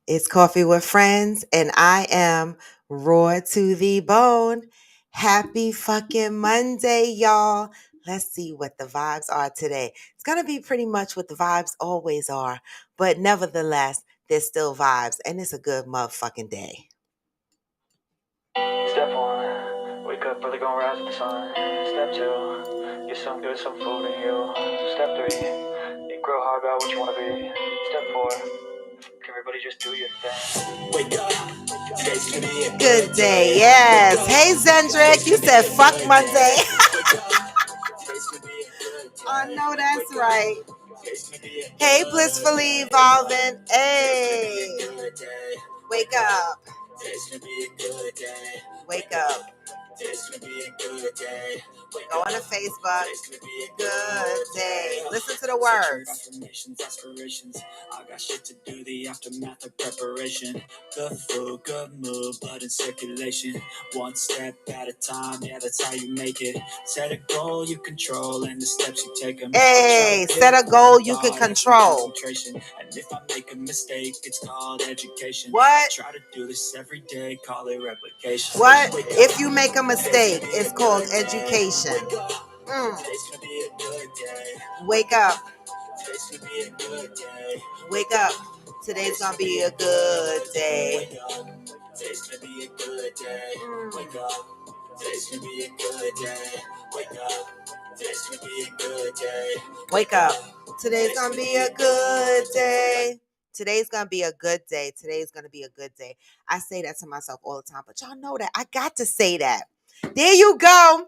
It's Coffee with Friends, and I am raw to the bone. Happy fucking Monday, y'all. Let's see what the vibes are today. It's going to be pretty much what the vibes always are, but nevertheless, there's still vibes, and it's a good motherfucking day. Step one, wake up early, gonna rise with the sun. Step two, get some good, some food in you. Step three, think real hard about what you wanna be. Step four, everybody just do your thing. Wake up, today's gonna be a Good day, yes. Hey, Zendrick, you said fuck Monday. I know that's right. Hey, blissfully evolving. Hey, wake up. Wake up. Go on to Facebook. Good day. Listen to the words. Aspirations. I got shit to do, the aftermath of preparation. Good food, good mood, blood in circulation. One step at a time, yeah, that's how you make it. Set a goal you control, and the steps you take them. Hey, set a goal you can control. And if I make a mistake, it's called education. What? Try to do this every day, call it replication. What? If you make a mistake, it's called education. Wake up. Wake up. Today's gonna be a good day. Today's gonna be a good day. Wake up. Today's gonna be a good day. Wake up. Today's gonna be a good day. Wake up. Today's gonna be a good day. Today's gonna be a good day. Today's gonna be a good day. I say that to myself all the time, but y'all know that I got to say that. There you go.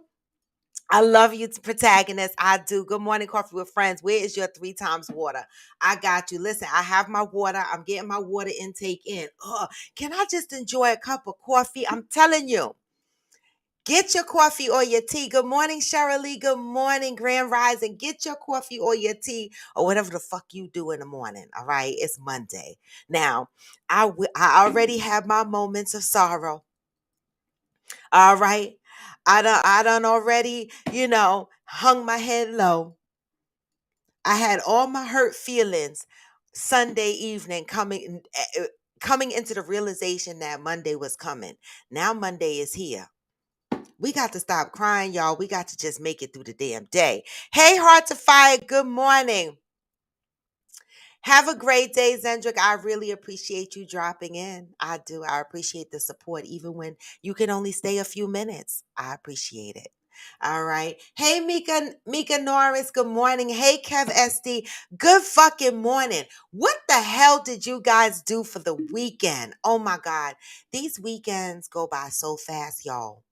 I love you, protagonist. I do. Good morning, Coffee with Friends. Where is your 3 times water? I got you. Listen, I have my water. I'm getting my water intake in. Can I just enjoy a cup of coffee? I'm telling you. Get your coffee or your tea. Good morning, Shirley. Good morning, Grand Rising. Get your coffee or your tea or whatever the fuck you do in the morning. All right. It's Monday. Now, I already have my moments of sorrow. All right. I done already, hung my head low. I had all my hurt feelings Sunday evening coming into the realization that Monday was coming. Now Monday is here. We got to stop crying, y'all. We got to just make it through the damn day. Hey, Heart to Fire, good morning. Have a great day, Zendrick. I really appreciate you dropping in. I do. I appreciate the support, even when you can only stay a few minutes. I appreciate it. All right. Hey, Mika Norris, good morning. Hey, Kev SD, good fucking morning. What the hell did you guys do for the weekend? Oh my God. These weekends go by so fast, y'all.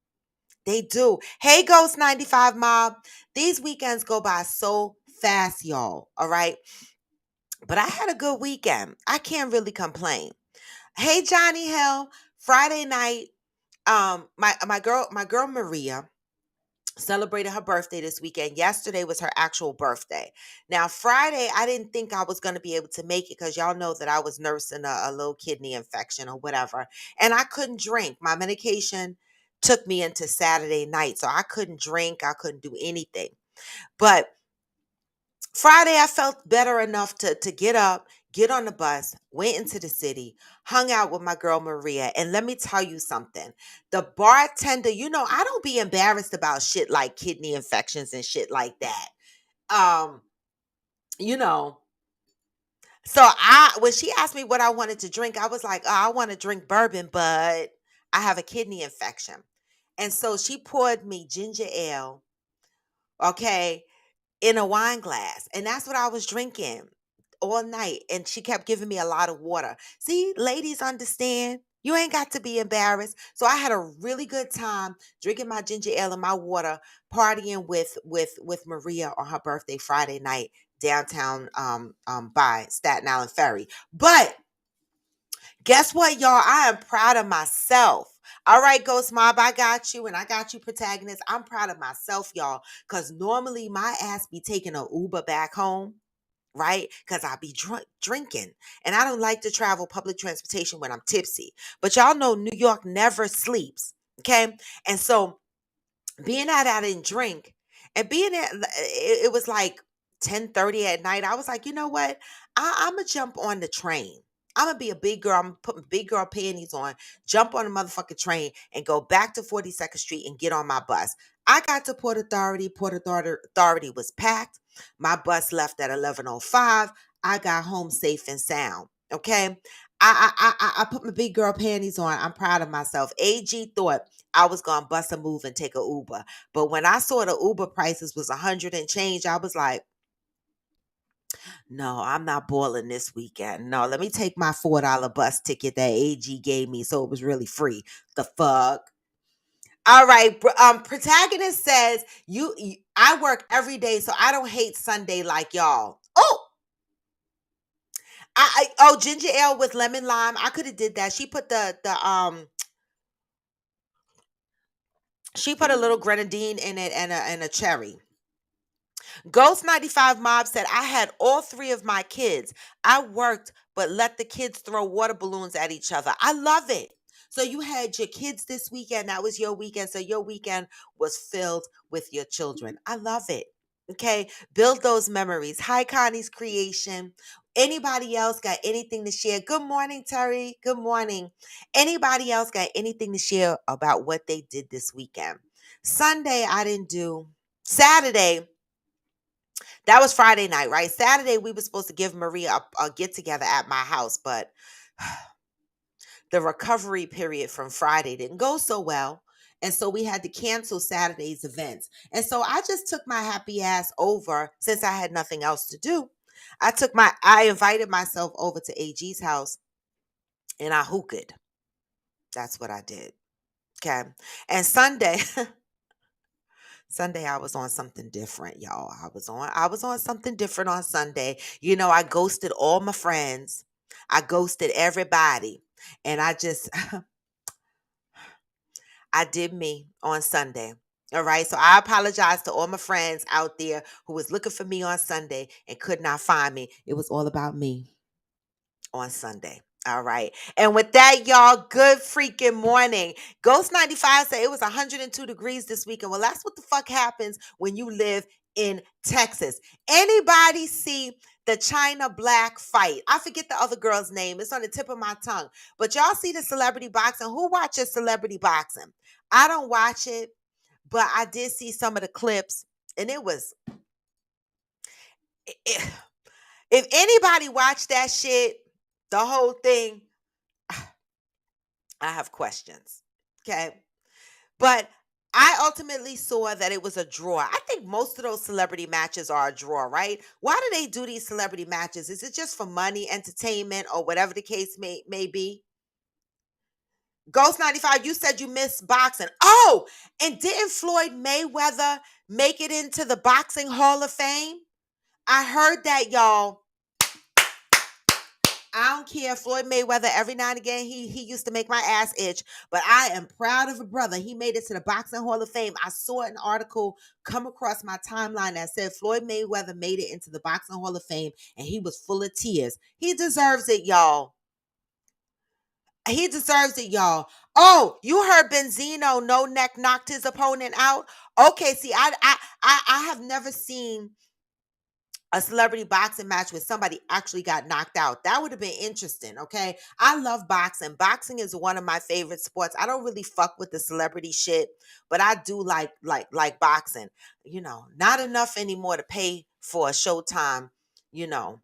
They do. Hey, Ghost 95 Mob. These weekends go by so fast, y'all. All right. But I had a good weekend. I can't really complain. Hey, Johnny Hill. Friday night, my girl Maria celebrated her birthday this weekend. Yesterday was her actual birthday. Now, Friday, I didn't think I was going to be able to make it because y'all know that I was nursing a little kidney infection or whatever. And I couldn't drink. My medication took me into Saturday night. So I couldn't drink. I couldn't do anything. But Friday, I felt better enough to get up, get on the bus, went into the city, hung out with my girl Maria. And let me tell you something. The bartender, I don't be embarrassed about shit like kidney infections and shit like that. Um, you know, so when she asked me what I wanted to drink, I was like, oh, I want to drink bourbon, but I have a kidney infection. And so she poured me ginger ale, okay, in a wine glass. And that's what I was drinking all night. And she kept giving me a lot of water. See, ladies understand. You ain't got to be embarrassed. So I had a really good time drinking my ginger ale and my water, partying with Maria on her birthday Friday night downtown by Staten Island Ferry. But guess what, y'all? I am proud of myself. All right, Ghost Mob, I got you, and I got you, protagonist. I'm proud of myself, y'all, because normally my ass be taking an Uber back home, right? Because I be drinking, and I don't like to travel public transportation when I'm tipsy. But y'all know New York never sleeps, okay? And so being that I didn't drink, and being that it was like 10:30 at night, I was like, you know what? I'm going to jump on the train. I'm gonna be a big girl. I'm gonna put my big girl panties on, jump on a motherfucking train, and go back to 42nd Street and get on my bus. I got to Port Authority. Authority was packed. My bus left at 11:05. I got home safe and sound. Okay. I put my big girl panties on. I'm proud of myself. AG thought I was gonna bust a move and take a Uber. But when I saw the Uber prices was 100 and change, I was like, no, I'm not boiling this weekend. No, let me take my $4 bus ticket that AG gave me so it was really free. The fuck? All right. Protagonist says I work every day, so I don't hate Sunday like y'all. Oh, ginger ale with lemon lime. I could have did that. She put a little grenadine in it and a cherry. Ghost 95 Mob said, I had all three of my kids. I worked, but let the kids throw water balloons at each other. I love it. So you had your kids this weekend. That was your weekend. So your weekend was filled with your children. I love it. Okay. Build those memories. Hi, Connie's Creation. Anybody else got anything to share? Good morning, Terry. Good morning. Anybody else got anything to share about what they did this weekend? Sunday, I didn't do. Saturday, that was Friday night, right? Saturday, we were supposed to give Maria a get together at my house, but the recovery period from Friday didn't go so well. And so we had to cancel Saturday's events. And so I just took my happy ass over since I had nothing else to do. I invited myself over to AG's house and I hooked. That's what I did. Okay. And Sunday, Sunday I was on something different, y'all. I was on something different on Sunday. You know, I ghosted all my friends. I ghosted everybody. And I did me on Sunday. All right. So I apologize to all my friends out there who was looking for me on Sunday and could not find me. It was all about me on Sunday. All right. And with that, y'all, good freaking morning. Ghost 95 said it was 102 degrees this weekend. Well, that's what the fuck happens when you live in Texas. Anybody see the Chyna Blac fight? I forget the other girl's name. It's on the tip of my tongue. But y'all see the celebrity boxing? Who watches celebrity boxing? I don't watch it, but I did see some of the clips, and it was. If anybody watched that shit, the whole thing, I have questions. Okay. But I ultimately saw that it was a draw. I think most of those celebrity matches are a draw, right? Why do they do these celebrity matches? Is it just for money, entertainment, or whatever the case may be? Ghost 95, you said you missed boxing. Oh, and didn't Floyd Mayweather make it into the Boxing Hall of Fame? I heard that, y'all. I don't care. Floyd Mayweather, every now and again, he used to make my ass itch. But I am proud of a brother. He made it to the Boxing Hall of Fame. I saw an article come across my timeline that said Floyd Mayweather made it into the Boxing Hall of Fame, and he was full of tears. He deserves it, y'all. He deserves it, y'all. Oh, you heard Benzino no neck knocked his opponent out? Okay, see, I have never seen a celebrity boxing match where somebody actually got knocked out. That would have been interesting, okay? I love boxing. Boxing is one of my favorite sports. I don't really fuck with the celebrity shit, but I do like boxing. You know, not enough anymore to pay for a Showtime, you know,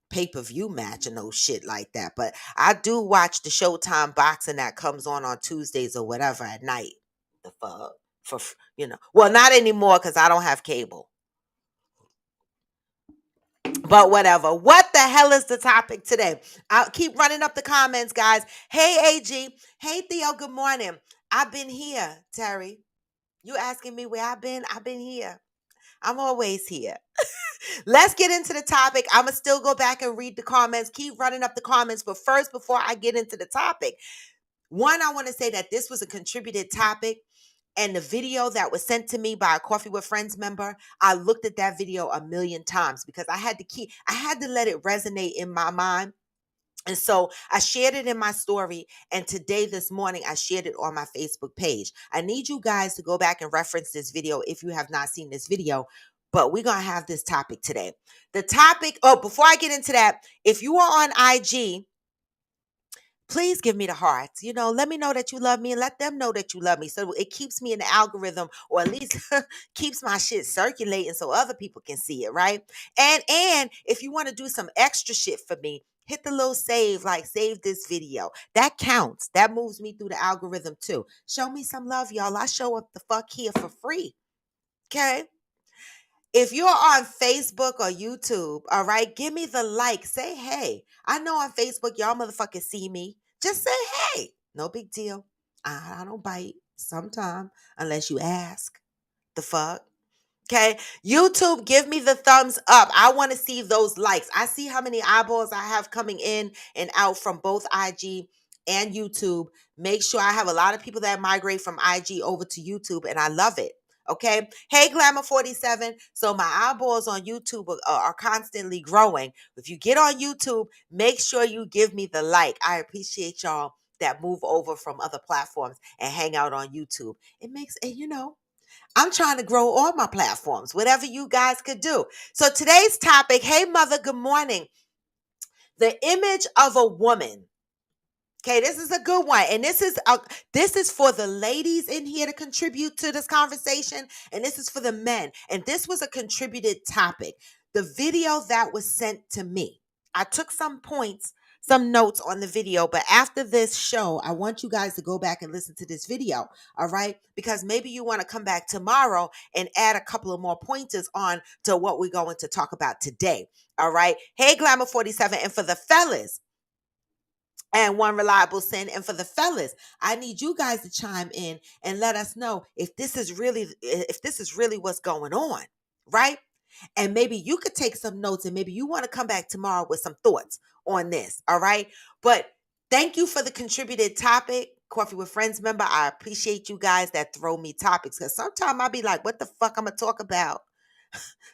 pay-per-view match and no shit like that. But I do watch the Showtime boxing that comes on Tuesdays or whatever at night. The fuck? Well, not anymore because I don't have cable. But whatever. What the hell is the topic today? I'll keep running up the comments, guys. Hey, AG. Hey, Theo. Good morning. I've been here, Terry. You asking me where I've been? I've been here. I'm always here. Let's get into the topic. I'm going to still go back and read the comments. Keep running up the comments. But first, before I get into the topic, one, I want to say that this was a contributed topic. And the video that was sent to me by a Coffee with Friends member, I looked at that video a million times because I had to let it resonate in my mind. And so I shared it in my story. And today, this morning, I shared it on my Facebook page. I need you guys to go back and reference this video if you have not seen this video. But we're going to have this topic today. The topic, before I get into that, if you are on IG, please give me the hearts. Let me know that you love me and let them know that you love me. So it keeps me in the algorithm, or at least keeps my shit circulating so other people can see it, right? And if you want to do some extra shit for me, hit the little save, like save this video. That counts. That moves me through the algorithm too. Show me some love, y'all. I show up the fuck here for free. Okay? If you're on Facebook or YouTube, all right, give me the like. Say hey. I know on Facebook, y'all motherfuckers see me. Just say hey. No big deal. I don't bite sometime unless you ask. The fuck? Okay. YouTube, give me the thumbs up. I want to see those likes. I see how many eyeballs I have coming in and out from both IG and YouTube. Make sure I have a lot of people that migrate from IG over to YouTube, and I love it. Okay. Hey, Glamour 47. So my eyeballs on YouTube are constantly growing. If you get on YouTube, make sure you give me the like. I appreciate y'all that move over from other platforms and hang out on YouTube. It makes, and I'm trying to grow all my platforms, whatever you guys could do. So today's topic, hey mother, good morning. The image of a woman. Okay, this is a good one. And this is for the ladies in here to contribute to this conversation, and this is for the men. And this was a contributed topic. The video that was sent to me. I took some points, some notes on the video, but after this show, I want you guys to go back and listen to this video, all right? Because maybe you want to come back tomorrow and add a couple of more pointers on to what we're going to talk about today, all right? Hey, Glamour 47, and for the fellas, and one reliable sin. And for the fellas, I need you guys to chime in and let us know if this is really what's going on, right? And maybe you could take some notes, and maybe you want to come back tomorrow with some thoughts on this, all right? But thank you for the contributed topic. Coffee with Friends member, I appreciate you guys that throw me topics, because sometimes I'll be like, what the fuck I'm going to talk about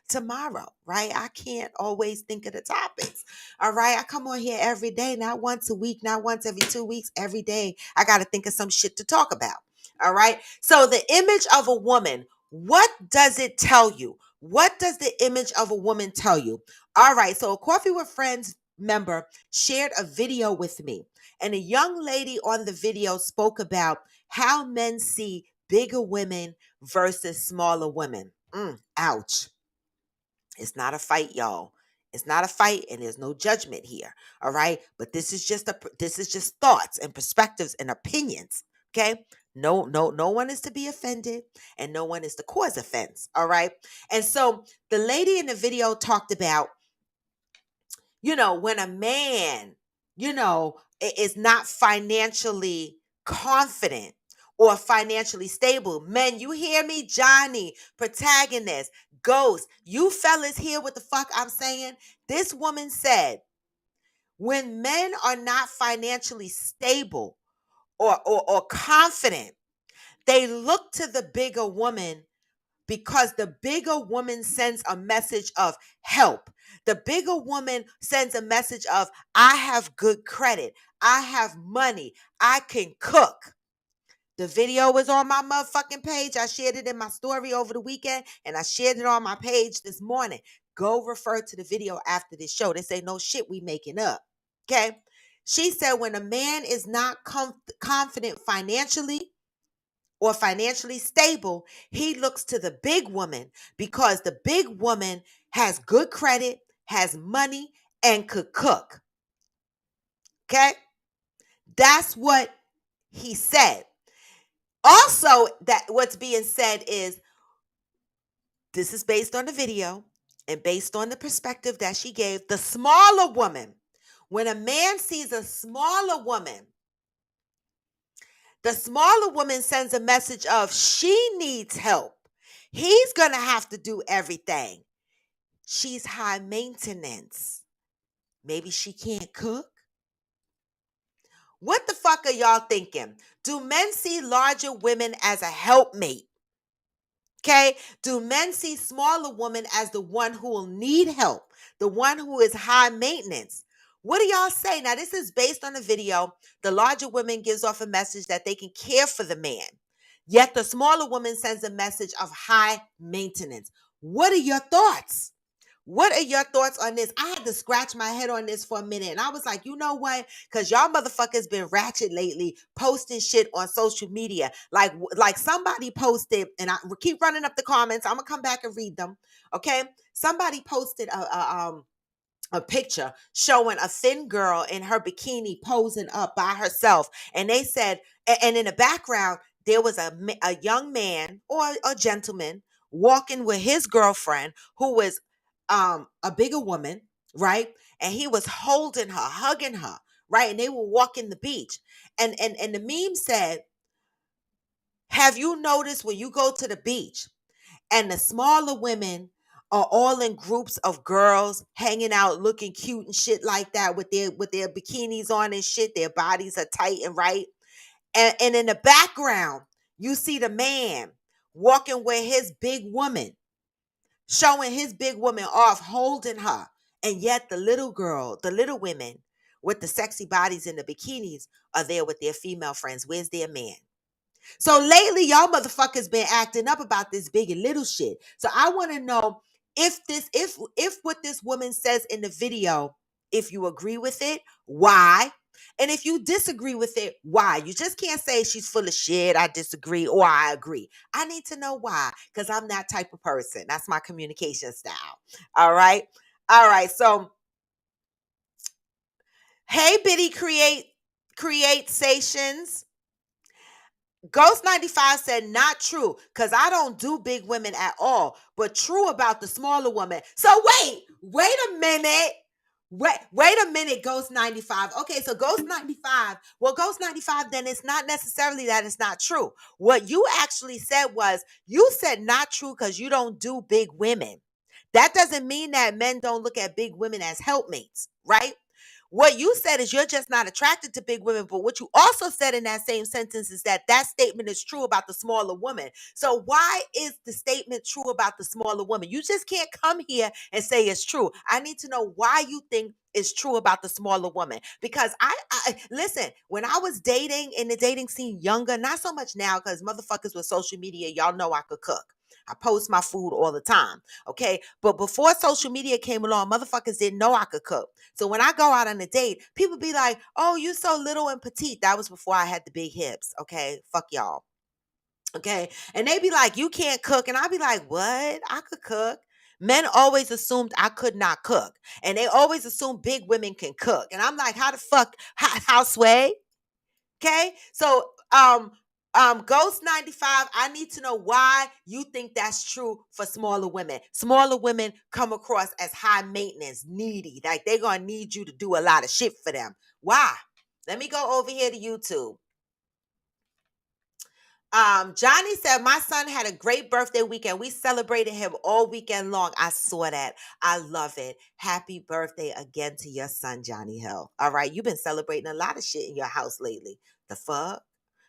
tomorrow, right? I can't always think of the topics. All right. I come on here every day, not once a week, not once every 2 weeks, every day. I got to think of some shit to talk about. All right. So the image of a woman, what does it tell you? What does the image of a woman tell you? All right. So a Coffee with Friends member shared a video with me, and a young lady on the video spoke about how men see bigger women versus smaller women. Ouch. It's not a fight, y'all. It's not a fight, and there's no judgment here. All right. But this is just thoughts and perspectives and opinions. Okay. No one is to be offended, and no one is to cause offense. All right. And so the lady in the video talked about, when a man, is not financially confident or financially stable. Men, you hear me? Johnny, protagonist, Ghost, you fellas hear what the fuck I'm saying? This woman said, when men are not financially stable or confident, they look to the bigger woman, because the bigger woman sends a message of help. The bigger woman sends a message of, I have good credit. I have money. I can cook. The video was on my motherfucking page. I shared it in my story over the weekend, and I shared it on my page this morning. Go refer to the video after this show. This ain't no shit we making up. Okay? She said when a man is not confident financially or financially stable, he looks to the big woman, because the big woman has good credit, has money, and could cook. Okay? That's what he said. Also, that what's being said is, this is based on the video and based on the perspective that she gave, the smaller woman. When a man sees a smaller woman, the smaller woman sends a message of, she needs help. He's going to have to do everything. She's high maintenance. Maybe she can't cook. What the fuck are y'all thinking? Do men see larger women as a helpmate? Okay? Do men see smaller women as the one who will need help, the one who is high maintenance? What do y'all say? Now, this is based on a video. The larger woman gives off a message that they can care for the man, yet the smaller woman sends a message of high maintenance. What are your thoughts? What are your thoughts on this? I had to scratch my head on this for a minute. And I was like, you know what? Because y'all motherfuckers been ratchet lately, posting shit on social media. Like somebody posted, and I keep running up the comments. I'm going to come back and read them. Okay. Somebody posted a picture showing a thin girl in her bikini posing up by herself. And they said, and in the background, there was a young man or a gentleman walking with his girlfriend who was a bigger woman, right? And he was holding her, hugging her, right? And they were walking the beach. And the meme said, have you noticed when you go to the beach and the smaller women are all in groups of girls hanging out looking cute and shit like that with their bikinis on and shit, their bodies are tight and right, and in the background you see the man walking with his big woman, showing his big woman off, holding her, and yet the little women with the sexy bodies in the bikinis are there with their female friends. Where's their man? So lately, y'all motherfuckers been acting up about this big and little shit. So I want to know if what this woman says in the video, if you agree with it, why? And if you disagree with it, why? You just can't say she's full of shit, I disagree, or I agree. I need to know why, because I'm that type of person. That's my communication style. All right. All right. So, hey, Biddy create stations. Ghost 95 said, not true, because I don't do big women at all, but true about the smaller woman. So wait a minute. Wait a minute, Ghost 95. Okay, so Ghost 95, well, Ghost 95, then it's not necessarily that it's not true. What you actually said was, you said not true because you don't do big women. That doesn't mean that men don't look at big women as helpmates, right? What you said is you're just not attracted to big women, but what you also said in that same sentence is that that statement is true about the smaller woman. So why is the statement true about the smaller woman? You just can't come here and say it's true. I need to know why you think it's true about the smaller woman. Because I listen, when I was dating in the dating scene younger, not so much now because motherfuckers with social media, y'all know I could cook. I post my food all the time. Okay. But before social media came along, motherfuckers didn't know I could cook. So when I go out on a date, people be like, oh, you so little and petite. That was before I had the big hips. Okay. Fuck y'all. Okay. And they be like, you can't cook. And I be like, what? I could cook. Men always assumed I could not cook. And they always assume big women can cook. And I'm like, how the fuck, how sway? Okay. So, Ghost 95, I need to know why you think that's true for smaller women. Smaller women come across as high maintenance, needy. Like they're gonna need you to do a lot of shit for them. Why? Let me go over here to YouTube. Johnny said, my son had a great birthday weekend. We celebrated him all weekend long. I saw that. I love it. Happy birthday again to your son, Johnny Hill. All right. You've been celebrating a lot of shit in your house lately. The fuck?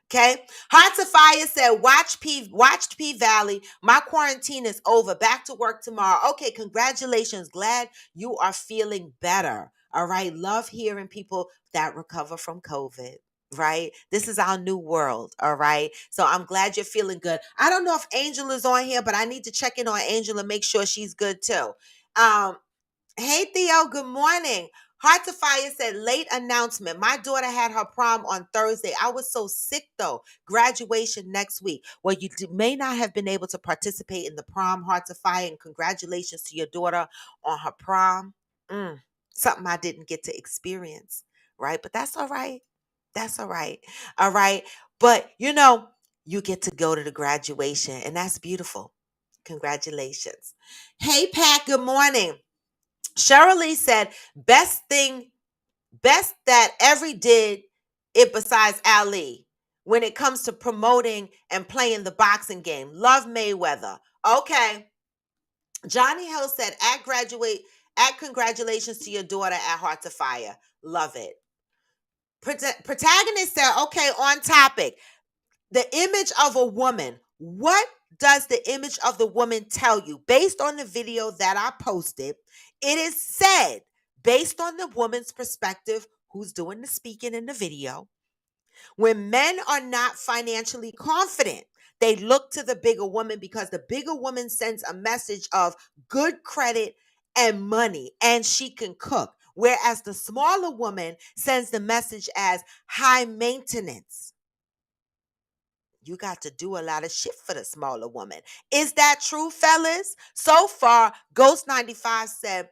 Okay. Hearts of Fire said, watched P Valley. My quarantine is over. Back to work tomorrow. Okay. Congratulations. Glad you are feeling better. All right. Love hearing people that recover from COVID. Right? This is our new world. All right. So I'm glad you're feeling good. I don't know if Angel is on here, but I need to check in on Angel and make sure she's good too. Um, Hey Theo, good morning. Heart to Fire said, late announcement. My daughter had her prom on Thursday. I was so sick though. Graduation next week. Well, you may not have been able to participate in the prom, Heart to Fire, and congratulations to your daughter on her prom. Something I didn't get to experience, right? But that's all right. That's all right. All right. But you get to go to the graduation, and that's beautiful. Congratulations. Hey, Pat, good morning. Shirley said, best that ever did it besides Ali when it comes to promoting and playing the boxing game. Love Mayweather. Okay. Johnny Hill said, at congratulations to your daughter at Heart to Fire. Love it. Protagonist said, okay, on topic. The image of a woman. What does the image of the woman tell you? Based on the video that I posted, it is said, based on the woman's perspective, who's doing the speaking in the video, when men are not financially confident, they look to the bigger woman because the bigger woman sends a message of good credit and money, and she can cook. Whereas the smaller woman sends the message as high maintenance. You got to do a lot of shit for the smaller woman. Is that true, fellas? So far, Ghost 95 said,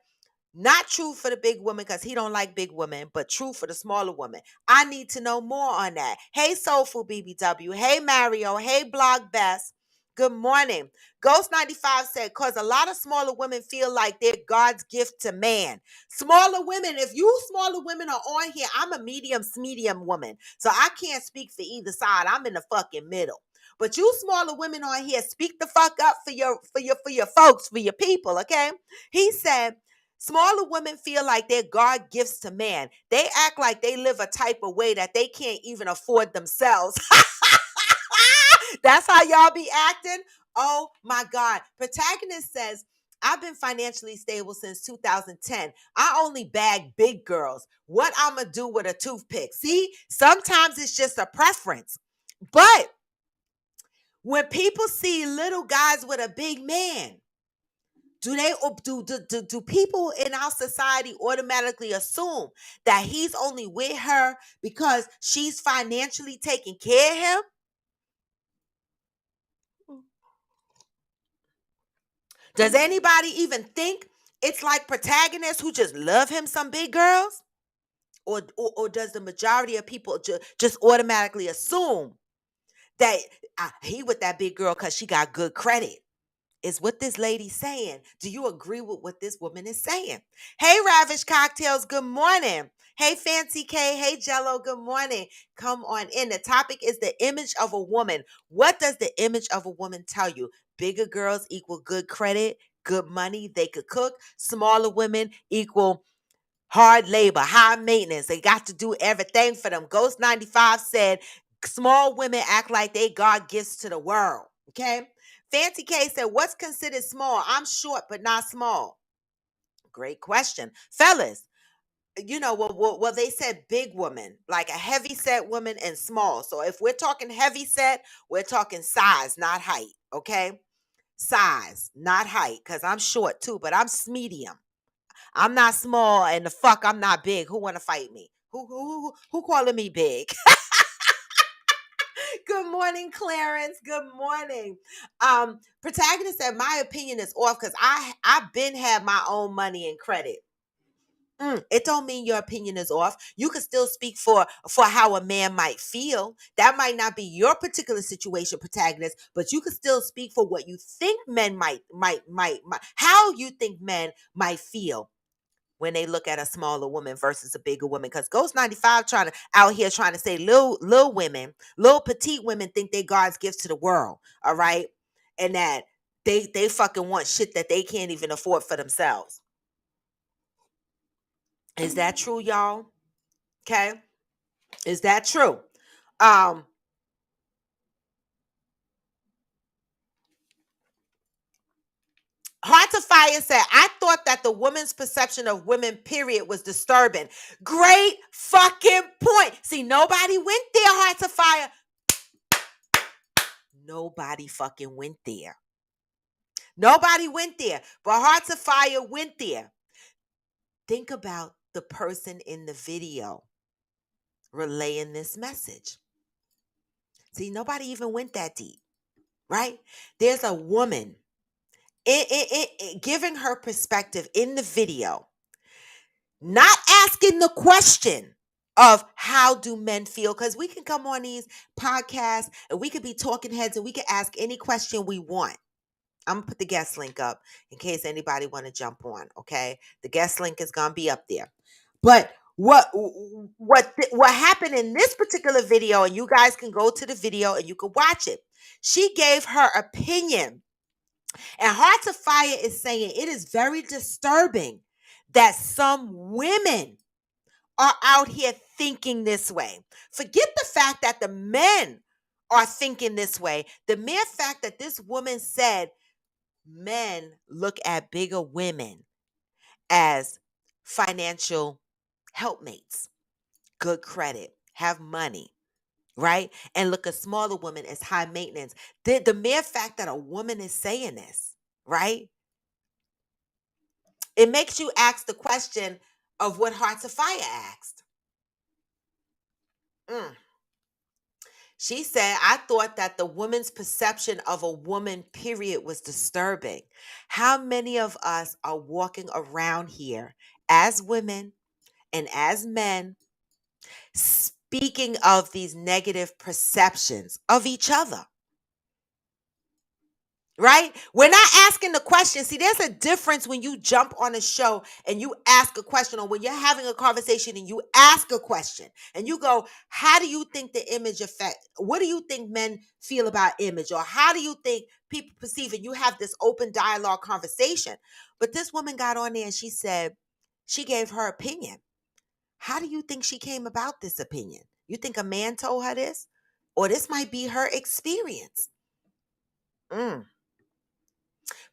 not true for the big woman because he don't like big women, but true for the smaller woman. I need to know more on that. Hey, Soulful BBW. Hey, Mario. Hey, Blog Best. Good morning. Ghost 95 said, because a lot of smaller women feel like they're God's gift to man. Smaller women, if you smaller women are on here, I'm a medium woman. So I can't speak for either side. I'm in the fucking middle. But you smaller women on here, speak the fuck up for your folks, for your people, okay? He said, smaller women feel like they're God gifts to man. They act like they live a type of way that they can't even afford themselves. That's how y'all be acting? Oh my God. Protagonist says, I've been financially stable since 2010. I only bag big girls. What I'ma do with a toothpick? See, sometimes it's just a preference. But when people see little guys with a big man, do people in our society automatically assume that he's only with her because she's financially taking care of him? Does anybody even think it's like protagonists who just love him some big girls? Or does the majority of people just automatically assume that he with that big girl because she got good credit? Is what this lady's saying. Do you agree with what this woman is saying? Hey, Ravish Cocktails, good morning. Hey, Fancy K, hey, Jello, good morning. Come on in. The topic is the image of a woman. What does the image of a woman tell you? Bigger girls equal good credit, good money, they could cook. Smaller women equal hard labor, high maintenance. They got to do everything for them. Ghost 95 said, small women act like they God gifts to the world. Okay? Fancy K said, what's considered small? I'm short, but not small. Great question. Fellas, well, they said big woman, like a heavy set woman and small. So if we're talking heavy set, we're talking size, not height. Okay? Size, not height, because I'm short too, but I'm medium. I'm not small, and the fuck, I'm not big. Who want to fight me? Who calling me big? Good morning, Clarence. Good morning. Protagonist said, my opinion is off because I've been had my own money and credit. It don't mean your opinion is off. You can still speak for how a man might feel. That might not be your particular situation, protagonist, but you can still speak for what you think men might how you think men might feel when they look at a smaller woman versus a bigger woman. Because Ghost 95 trying to say little women, little petite women think they God's gifts to the world. All right. And that they fucking want shit that they can't even afford for themselves. Is that true, y'all? Okay. Is that true? Um, Hearts of Fire said, I thought that the woman's perception of women, period, was disturbing. Great fucking point. See, nobody went there, Hearts of Fire. Nobody fucking went there. Nobody went there, but Hearts of Fire went there. Think about the person in the video relaying this message. See, nobody even went that deep, right? There's a woman giving her perspective in the video, not asking the question of how do men feel, because we can come on these podcasts and we could be talking heads and we can ask any question we want. I'm gonna put the guest link up in case anybody want to jump on. Okay, the guest link is gonna be up there. But what happened in this particular video, and you guys can go to the video and you can watch it. She gave her opinion, and Hearts of Fire is saying it is very disturbing that some women are out here thinking this way. Forget the fact that the men are thinking this way. The mere fact that this woman said men look at bigger women as financial helpmates, good credit, have money, right? And look at smaller women as high maintenance. The mere fact that a woman is saying this, right? It makes you ask the question of what Hearts of Fire asked. Mm. She said, I thought that the woman's perception of a woman, period, was disturbing. How many of us are walking around here as women and as men speaking of these negative perceptions of each other? Right? We're not asking the question. See, there's a difference when you jump on a show and you ask a question, or when you're having a conversation and you ask a question and you go, how do you think the image affect? What do you think men feel about image? Or how do you think people perceive it? You have this open dialogue conversation. But this woman got on there and she said, she gave her opinion. How do you think she came about this opinion? You think a man told her this? Or this might be her experience? Mm.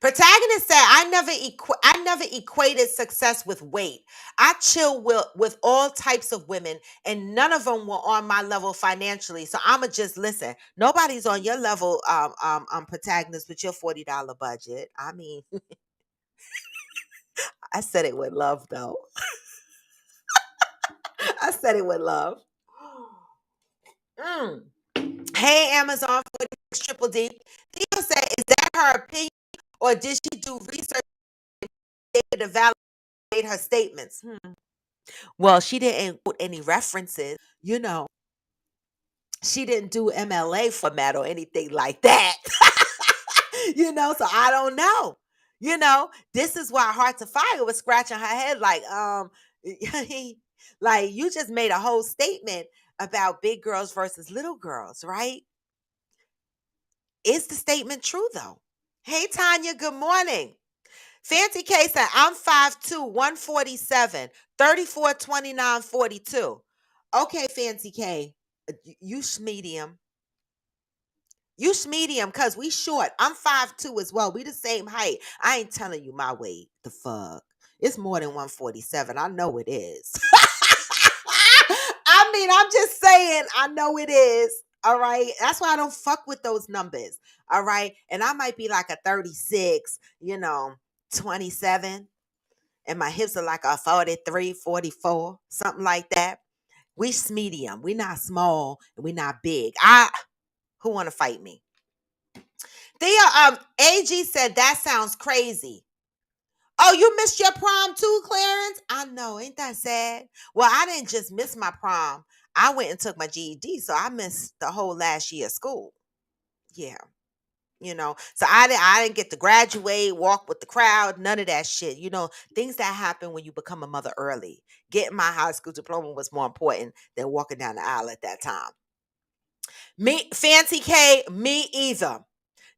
Protagonist said, I never equated success with weight. I chill with all types of women, and none of them were on my level financially. So I'ma just listen. Nobody's on your level, protagonist, with your $40 budget. I mean, I said it with love, though. I said it with love. Mm. Hey, Amazon 46 Triple D. Theo said, is that her opinion, or did she do research to validate her statements? Well, she didn't put any references, you know. She didn't do MLA format or anything like that. So I don't know. This is why Hearts of Fire was scratching her head like, like you just made a whole statement about big girls versus little girls, right? Is the statement true though? Hey Tanya, good morning. Fancy K said, I'm 5'2", 147, 34, 29, 42. Okay, Fancy K, you medium. You medium, because we short. I'm 5'2" as well. We the same height. I ain't telling you my weight. The fuck? It's more than 147. I know it is. I mean, I'm just saying, I know it is. All right. That's why I don't fuck with those numbers. All right. And I might be like a 36, 27. And my hips are like a 43, 44, something like that. We medium. We not small and we not big. Who want to fight me? AG said that sounds crazy. Oh, you missed your prom too, Clarence? I know, ain't that sad? Well, I didn't just miss my prom. I went and took my GED, so I missed the whole last year of school. Yeah. So I didn't get to graduate, walk with the crowd, none of that shit. Things that happen when you become a mother early. Getting my high school diploma was more important than walking down the aisle at that time. Me, Fancy K, me either.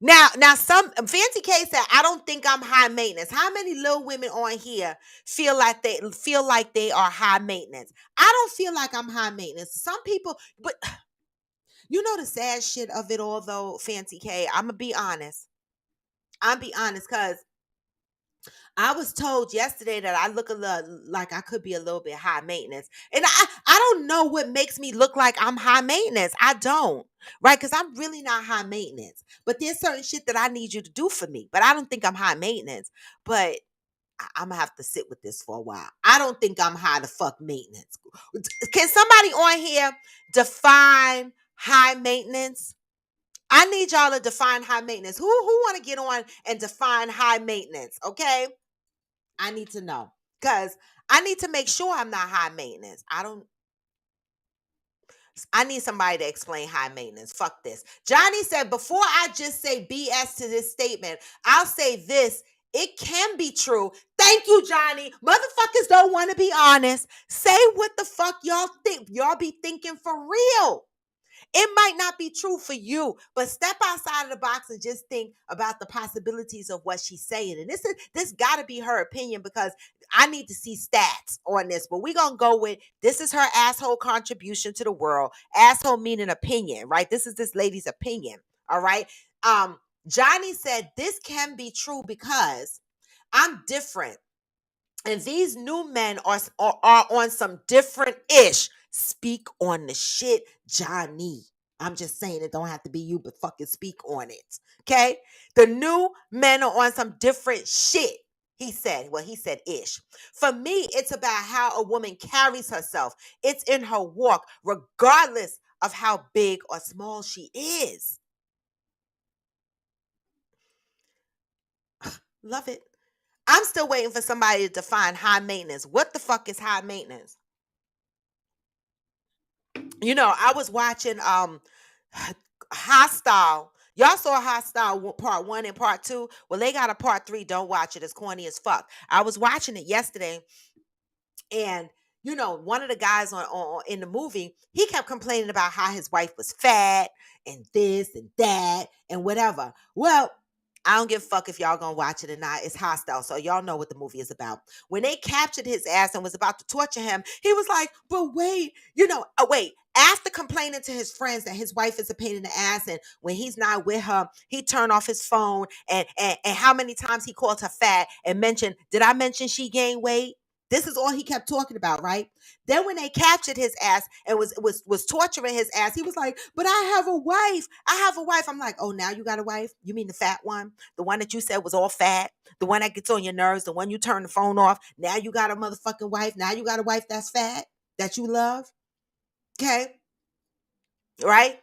Now, some Fancy K said, I don't think I'm high maintenance. How many little women on here feel like they are high maintenance? I don't feel like I'm high maintenance. Some people, but the sad shit of it all though, Fancy K, I'm gonna be honest. Because I was told yesterday that I look a little like I could be a little bit high maintenance. And I don't know what makes me look like I'm high maintenance. I don't. Right? Because I'm really not high maintenance. But there's certain shit that I need you to do for me. But I don't think I'm high maintenance. But I'm going to have to sit with this for a while. I don't think I'm high the fuck maintenance. Can somebody on here define high maintenance? I need y'all to define high maintenance. Who want to get on and define high maintenance? Okay? I need to know, because I need to make sure I'm not high maintenance. I need somebody to explain high maintenance. Fuck this. Johnny said, before I just say BS to this statement, I'll say this. It can be true. Thank you, Johnny. Motherfuckers don't want to be honest. Say what the fuck y'all think. Y'all be thinking for real. It might not be true for you, but step outside of the box and just think about the possibilities of what she's saying. And this got to be her opinion, because I need to see stats on this. But we're going to go with, this is her asshole contribution to the world. Asshole meaning opinion, right? This is this lady's opinion, all right? Johnny said, this can be true because I'm different. And these new men are on some different ish. Speak on the shit, Johnny. I'm just saying, it don't have to be you, but fucking speak on it. Okay? The new men are on some different shit. He said ish. For me, it's about how a woman carries herself. It's in her walk, regardless of how big or small she is. Love it. I'm still waiting for somebody to define high maintenance. What the fuck is high maintenance? I was watching Hostile. Y'all saw Hostile part 1 and part 2. Well, they got a part 3. Don't watch it. It's corny as fuck. I was watching it yesterday, and one of the guys on in the movie, he kept complaining about how his wife was fat and this and that and whatever. Well, I don't give a fuck if y'all gonna watch it or not. It's Hostile, so y'all know what the movie is about. When they captured his ass and was about to torture him, he was like, but wait, wait. After complaining to his friends that his wife is a pain in the ass, and when he's not with her, he turned off his phone, and how many times he called her fat and mentioned, did I mention she gained weight? This is all he kept talking about, right? Then when they captured his ass and was torturing his ass, he was like, "But I have a wife. I have a wife." I'm like, "Oh, now you got a wife? You mean the fat one? The one that you said was all fat? The one that gets on your nerves? The one you turn the phone off? Now you got a motherfucking wife? Now you got a wife that's fat that you love?" Okay? Right?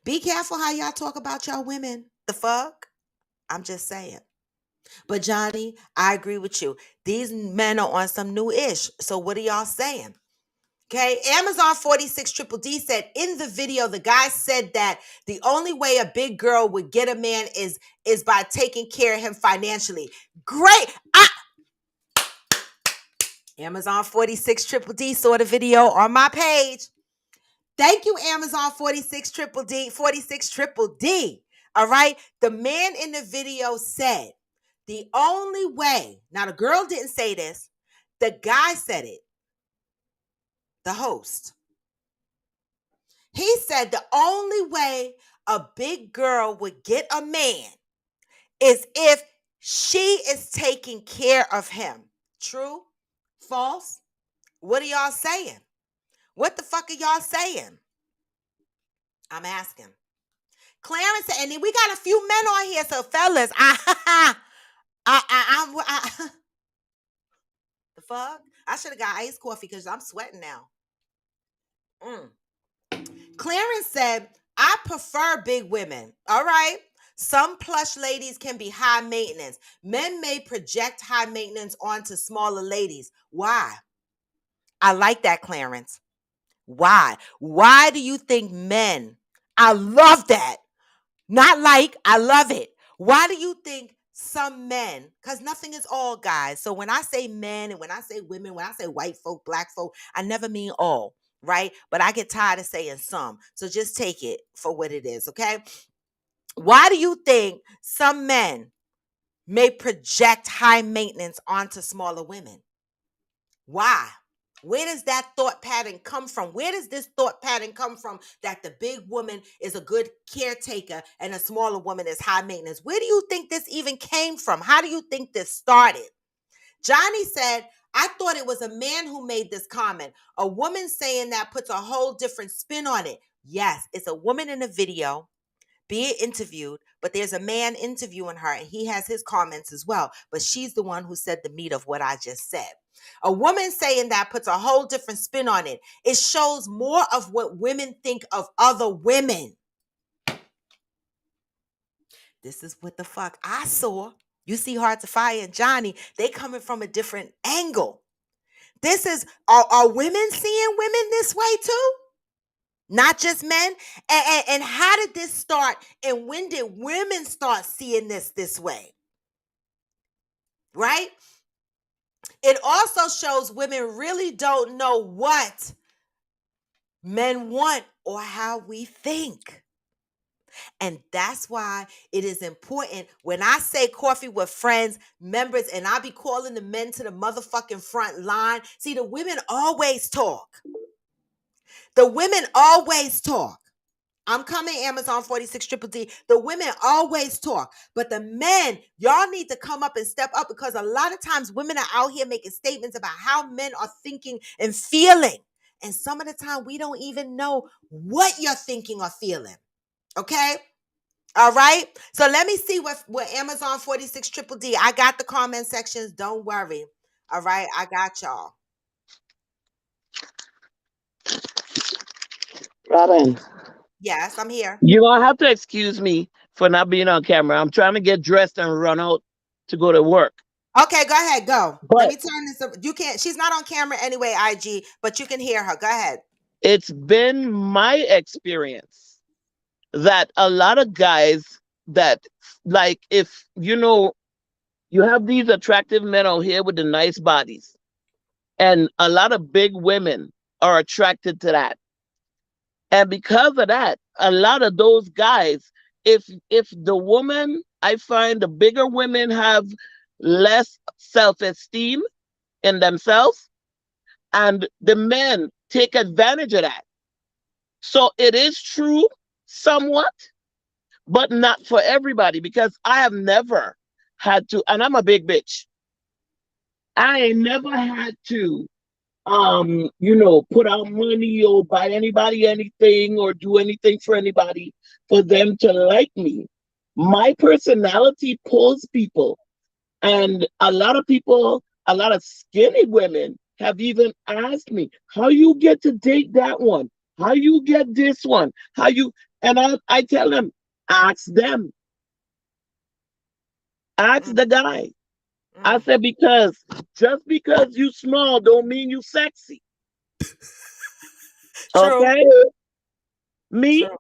Be careful how y'all talk about y'all women. The fuck? I'm just saying. But Johnny, I agree with you. These men are on some new ish. So what are y'all saying? Okay, Amazon 46 Triple D said in the video, the guy said that the only way a big girl would get a man is by taking care of him financially. Great. Amazon 46 Triple D saw the video on my page. Thank you, Amazon 46 Triple D, 46 Triple D. All right. The man in the video said the only way, now the girl didn't say this, the guy said it, the host. He said the only way a big girl would get a man is if she is taking care of him. True? False? What are y'all saying? What the fuck are y'all saying? I'm asking. Clarence, and then we got a few men on here, so fellas, the fuck? I should have got iced coffee because I'm sweating now. Clarence said, I prefer big women. All right. Some plush ladies can be high maintenance. Men may project high maintenance onto smaller ladies. Why? I like that, Clarence. Why? Why do you think men? I love that. Not like, I love it. Why do you think some men, because nothing is all, guys. So when I say men and when I say women, when I say white folk, black folk, I never mean all, right? But I get tired of saying some. So just take it for what it is, okay? Why do you think some men may project high maintenance onto smaller women? Why? Where does that thought pattern come from? Where does this thought pattern come from that the big woman is a good caretaker and a smaller woman is high maintenance? Where do you think this even came from? How do you think this started? Johnny said, I thought it was a man who made this comment. A woman saying that puts a whole different spin on it. Yes, it's a woman in a video being interviewed, but there's a man interviewing her and he has his comments as well. But she's the one who said the meat of what I just said. A woman saying that puts a whole different spin on it. It shows more of what women think of other women. This is what the fuck I saw. You see Hearts of Fire and Johnny, they coming from a different angle. This is, are women seeing women this way too? Not just men? And how did this start? And when did women start seeing this way? Right? It also shows women really don't know what men want or how we think. And that's why it is important when I say coffee with friends, members, and I be calling the men to the motherfucking front line. See, the women always talk. The women always talk. I'm coming, Amazon 46 Triple D. The women always talk. But the men, y'all need to come up and step up because a lot of times women are out here making statements about how men are thinking and feeling. And some of the time we don't even know what you're thinking or feeling. Okay? All right. So let me see what Amazon 46 Triple D. I got the comment sections. Don't worry. All right. I got y'all. Robin, Yes, I'm here. you gonna have to excuse me for not being on camera. I'm trying to get dressed and run out to go to work. Okay, go ahead. Go. Let But me turn this up. You can't, she's not on camera anyway, IG, but you can hear her. Go ahead. it's been my experience that a lot of guys that, like, if you have these attractive men out here with the nice bodies, and a lot of big women are attracted to that. And because of that, a lot of those guys, if the woman, I find the bigger women have less self-esteem in themselves, and the men take advantage of that. So it is true somewhat, but not for everybody, because I have never had to, and I'm a big bitch. I ain't never had to put out money or buy anybody anything or do anything for anybody for them to like me. My personality pulls people. And a lot of people, a lot of skinny women have even asked me, how you get to date that one? How you get this one? How you, and I tell them, ask them, ask Mm, the guy. I mm. said, because just because you small don't mean you sexy. True. Okay? Me, True.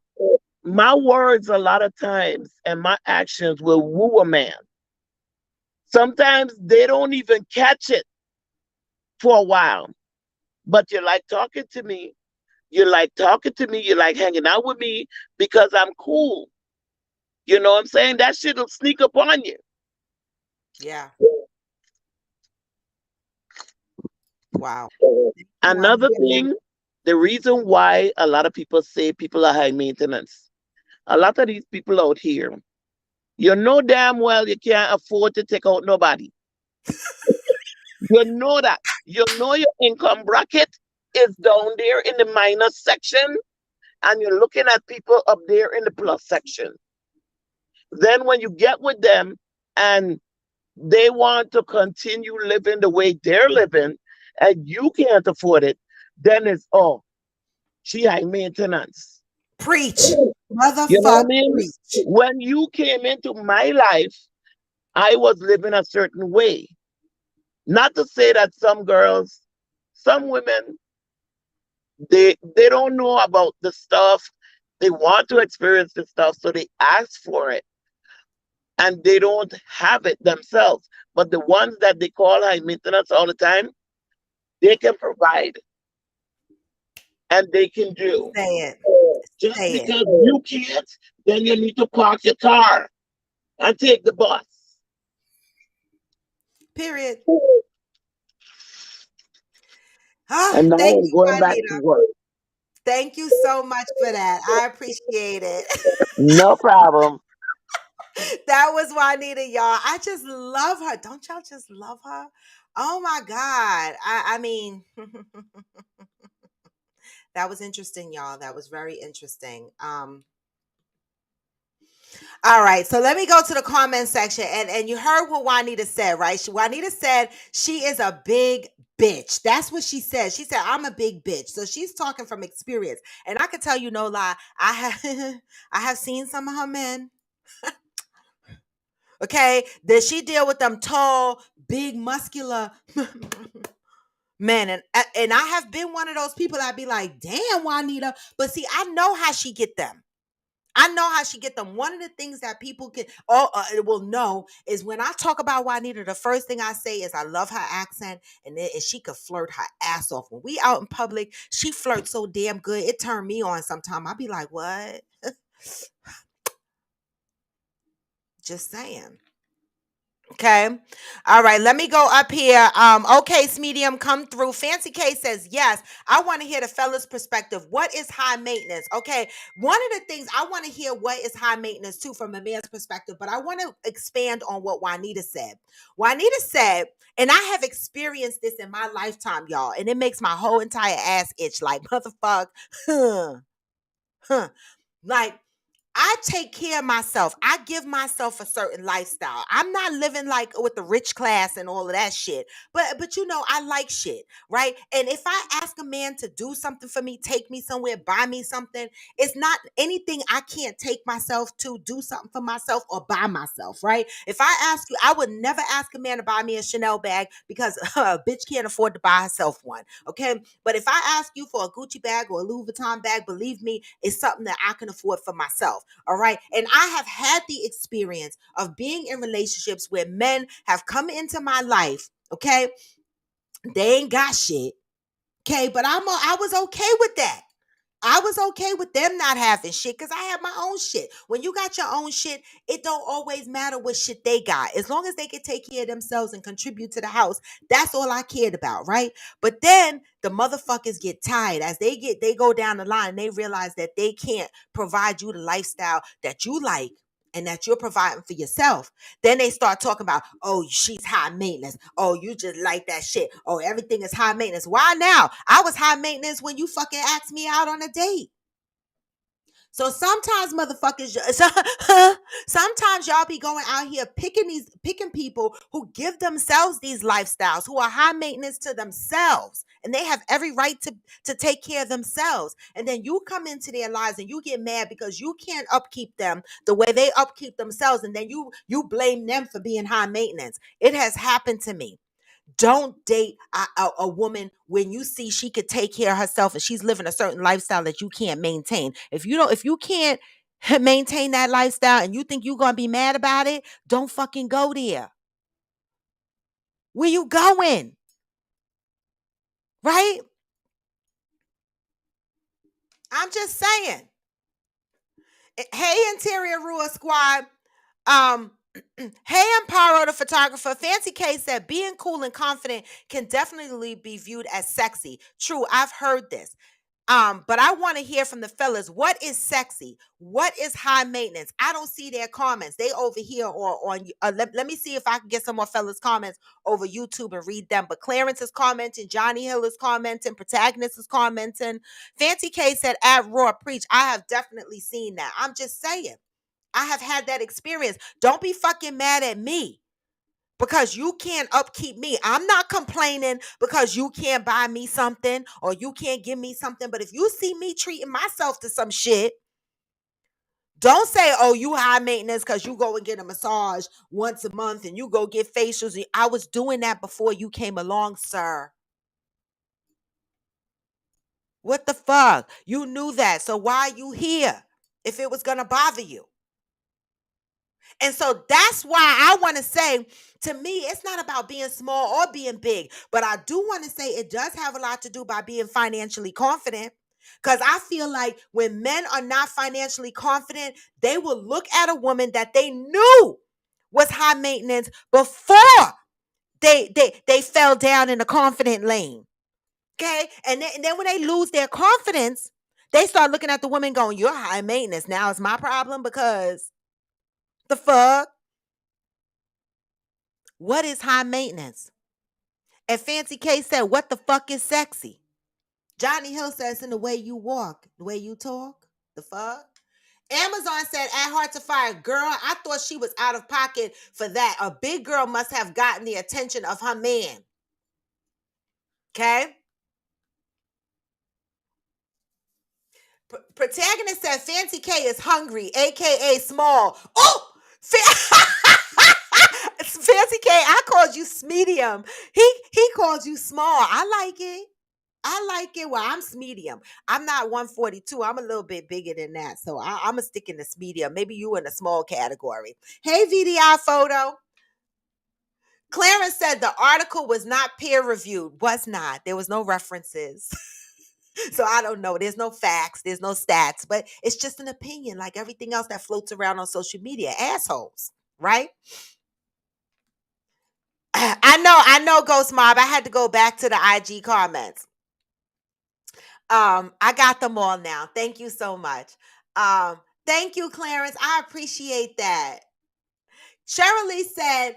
my words a lot of times and my actions will woo a man. Sometimes they don't even catch it for a while, but you like talking to me. You like talking to me. You like hanging out with me because I'm cool. You know what I'm saying? That shit will sneak up on you. Yeah. Wow. Another thing, the reason why a lot of people say people are high maintenance, a lot of these people out here, you know damn well you can't afford to take out nobody. You know that. You know your income bracket is down there in the minus section, and you're looking at people up there in the plus section. Then when you get with them and they want to continue living the way they're living and you can't afford it, then it's, oh, she high maintenance. Preach. You know what Motherfuck I mean? preach. When you came into my life, I was living a certain way. Not to say that some girls, some women, they don't know about the stuff. They want to experience the stuff, so they ask for it, and they don't have it themselves. But the ones that they call high maintenance all the time, they can provide and they can do. Say it. Just Say it. because you can't, then you need to park your car and take the bus. Period. Ah, And now thank I'm you, going back to Juanita. work. Thank you so much for that. I appreciate it. No problem. That was Juanita, y'all. I just love her. Don't y'all just love her? Oh my God. I mean, that was interesting, y'all. That was very interesting. All right, so let me go to the comment section, and you heard what Juanita said, right? Juanita said she is a big bitch. That's what she said. She said I'm a big bitch. So she's talking from experience, and I can tell you no lie. I have I have seen some of her men. Okay, did she deal with them tall, big, muscular men? And I have been one of those people. I'd be like, damn, Juanita. But see, I know how she get them. I know how she get them. One of the things that people can will know is when I talk about Juanita, the first thing I say is I love her accent, and she could flirt her ass off. When we out in public, she flirts so damn good. It turned me on sometime. I'd be like, what? Just saying. Okay. All right. Let me go up here. Okay, Medium, come through. Fancy K says, yes, I want to hear the fella's perspective. What is high maintenance? Okay. One of the things I want to hear what is high maintenance too from a man's perspective, but I want to expand on what Juanita said. Juanita said, and I have experienced this in my lifetime, y'all, and it makes my whole entire ass itch like motherfucker. Huh, huh. Like I take care of myself. I give myself a certain lifestyle. I'm not living like with the rich class and all of that shit. But you know, I like shit, right? And if I ask a man to do something for me, take me somewhere, buy me something, it's not anything I can't take myself to do something for myself or buy myself, right? If I ask you, I would never ask a man to buy me a Chanel bag because a bitch can't afford to buy herself one, okay? But if I ask you for a Gucci bag or a Louis Vuitton bag, believe me, it's something that I can afford for myself. All right. And I have had the experience of being in relationships where men have come into my life. Okay. They ain't got shit. Okay. But I was okay with that. I was okay with them not having shit because I have my own shit. When you got your own shit, it don't always matter what shit they got. As long as they can take care of themselves and contribute to the house, that's all I cared about, right? But then the motherfuckers get tired as they go down the line. They realize that they can't provide you the lifestyle that you like and that you're providing for yourself. Then they start talking about, oh, she's high maintenance. Oh, you just like that shit. Oh, everything is high maintenance. Why now? I was high maintenance when you fucking asked me out on a date. So sometimes motherfuckers, sometimes y'all be going out here picking people who give themselves these lifestyles, who are high maintenance to themselves, and they have every right to take care of themselves. And then you come into their lives and you get mad because you can't upkeep them the way they upkeep themselves, and then you blame them for being high maintenance. It has happened to me. Don't date a woman when you see she could take care of herself and she's living a certain lifestyle that you can't maintain. If you can't maintain that lifestyle and you think you're gonna be mad about it, don't fucking go there. Where you going? Right? I'm just saying. Hey, Interior Rua Squad. Um, hey, Amparo, the photographer. Fancy K said being cool and confident can definitely be viewed as sexy. True, I've heard this. But I want to hear from the fellas. What is sexy? What is high maintenance? I don't see their comments. They over here or on. Let me see if I can get some more fellas comments over YouTube and read them. But Clarence is commenting. Johnny Hill is commenting. Protagonist is commenting. Fancy K said, "At Raw Preach." I have definitely seen that. I'm just saying. I have had that experience. Don't be fucking mad at me because you can't upkeep me. I'm not complaining because you can't buy me something or you can't give me something. But if you see me treating myself to some shit, don't say, oh, you high maintenance because you go and get a massage once a month and you go get facials. I was doing that before you came along, sir. What the fuck? You knew that. So why are you here if it was going to bother you? And so that's why I want to say, to me, it's not about being small or being big, but I do want to say it does have a lot to do by being financially confident. Because I feel like when men are not financially confident, they will look at a woman that they knew was high maintenance before they fell down in the confident lane. Okay. And then when they lose their confidence, they start looking at the woman going, you're high maintenance. Now it's my problem because the fuck? What is high maintenance? And Fancy K said, what the fuck is sexy? Johnny Hill says, in the way you walk, the way you talk, the fuck? Amazon said, at Heart to Fire, girl, I thought she was out of pocket for that. A big girl must have gotten the attention of her man. Okay? Protagonist said, Fancy K is hungry, a.k.a. small. Oh! Fancy K, I called you medium. He called you small. I like it. I like it. Well, I'm medium. I'm not 142. I'm a little bit bigger than that. So I'm going to stick in this medium. Maybe you in a small category. Hey, VDI photo. Clarence said the article was not peer reviewed. Was not. There was no references. So I don't know. There's no facts. There's no stats. But it's just an opinion like everything else that floats around on social media. Assholes. Right? I know, Ghost Mob. I had to go back to the IG comments. I got them all now. Thank you so much. Thank you, Clarence. I appreciate that. Shirley said,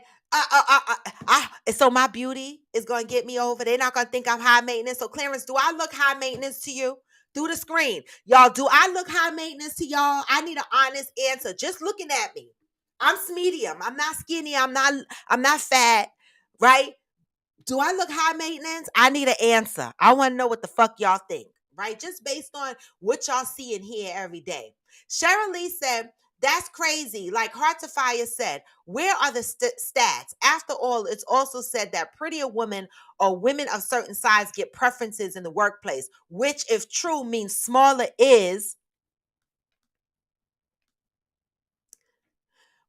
so my beauty is going to get me over. They're not going to think I'm high maintenance. So, Clarence, do I look high maintenance to you? through the screen. Y'all, do I look high maintenance to y'all? I need an honest answer. Just looking at me. I'm medium. I'm not skinny. I'm not fat, right? Do I look high maintenance? I need an answer. I want to know what the fuck y'all think, right? Just based on what y'all see and hear every day. Cheryl Lee said, that's crazy. Like Heart to Fire said, where are the stats? After all, it's also said that prettier women or women of certain size get preferences in the workplace, which, if true, means smaller is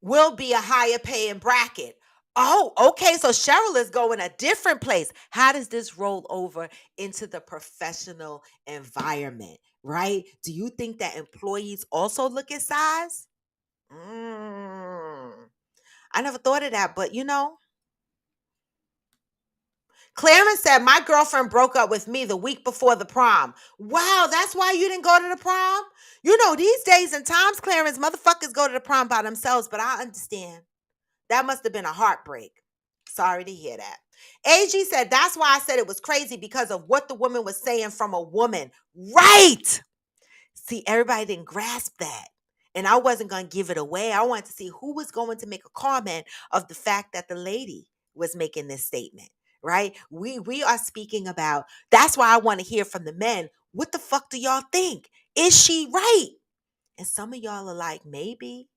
will be a higher paying bracket. Oh, okay. So Cheryl is going a different place. How does this roll over into the professional environment, right? Do you think that employees also look at size? Mm, I never thought of that, but Clarence said, my girlfriend broke up with me the week before the prom. Wow, that's why you didn't go to the prom? These days and times, Clarence, motherfuckers go to the prom by themselves, but I understand. That must have been a heartbreak. Sorry to hear that. AG said, that's why I said it was crazy because of what the woman was saying from a woman. Right. See, everybody didn't grasp that. And I wasn't going to give it away. I wanted to see who was going to make a comment of the fact that the lady was making this statement, right? We are speaking about, that's why I want to hear from the men. What the fuck do y'all think? Is she right? And some of y'all are like, maybe.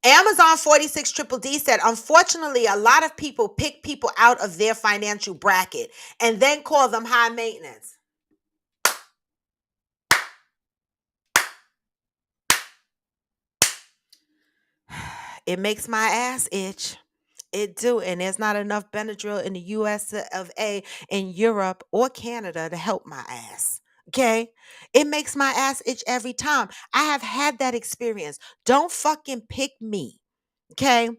Amazon 46 Triple D said, unfortunately, a lot of people pick people out of their financial bracket and then call them high maintenance. It makes my ass itch. It do, and there's not enough Benadryl in the US of A, in Europe or Canada to help my ass. Okay? It makes my ass itch every time. I have had that experience. Don't fucking pick me. Okay?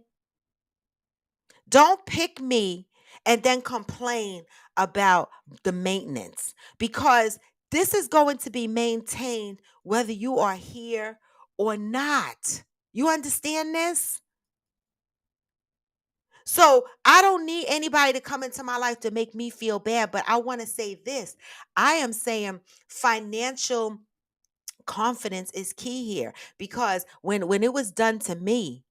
Don't pick me and then complain about the maintenance, because this is going to be maintained whether you are here or not. You understand this? So I don't need anybody to come into my life to make me feel bad, but I want to say this. I am saying financial confidence is key here, because when it was done to me,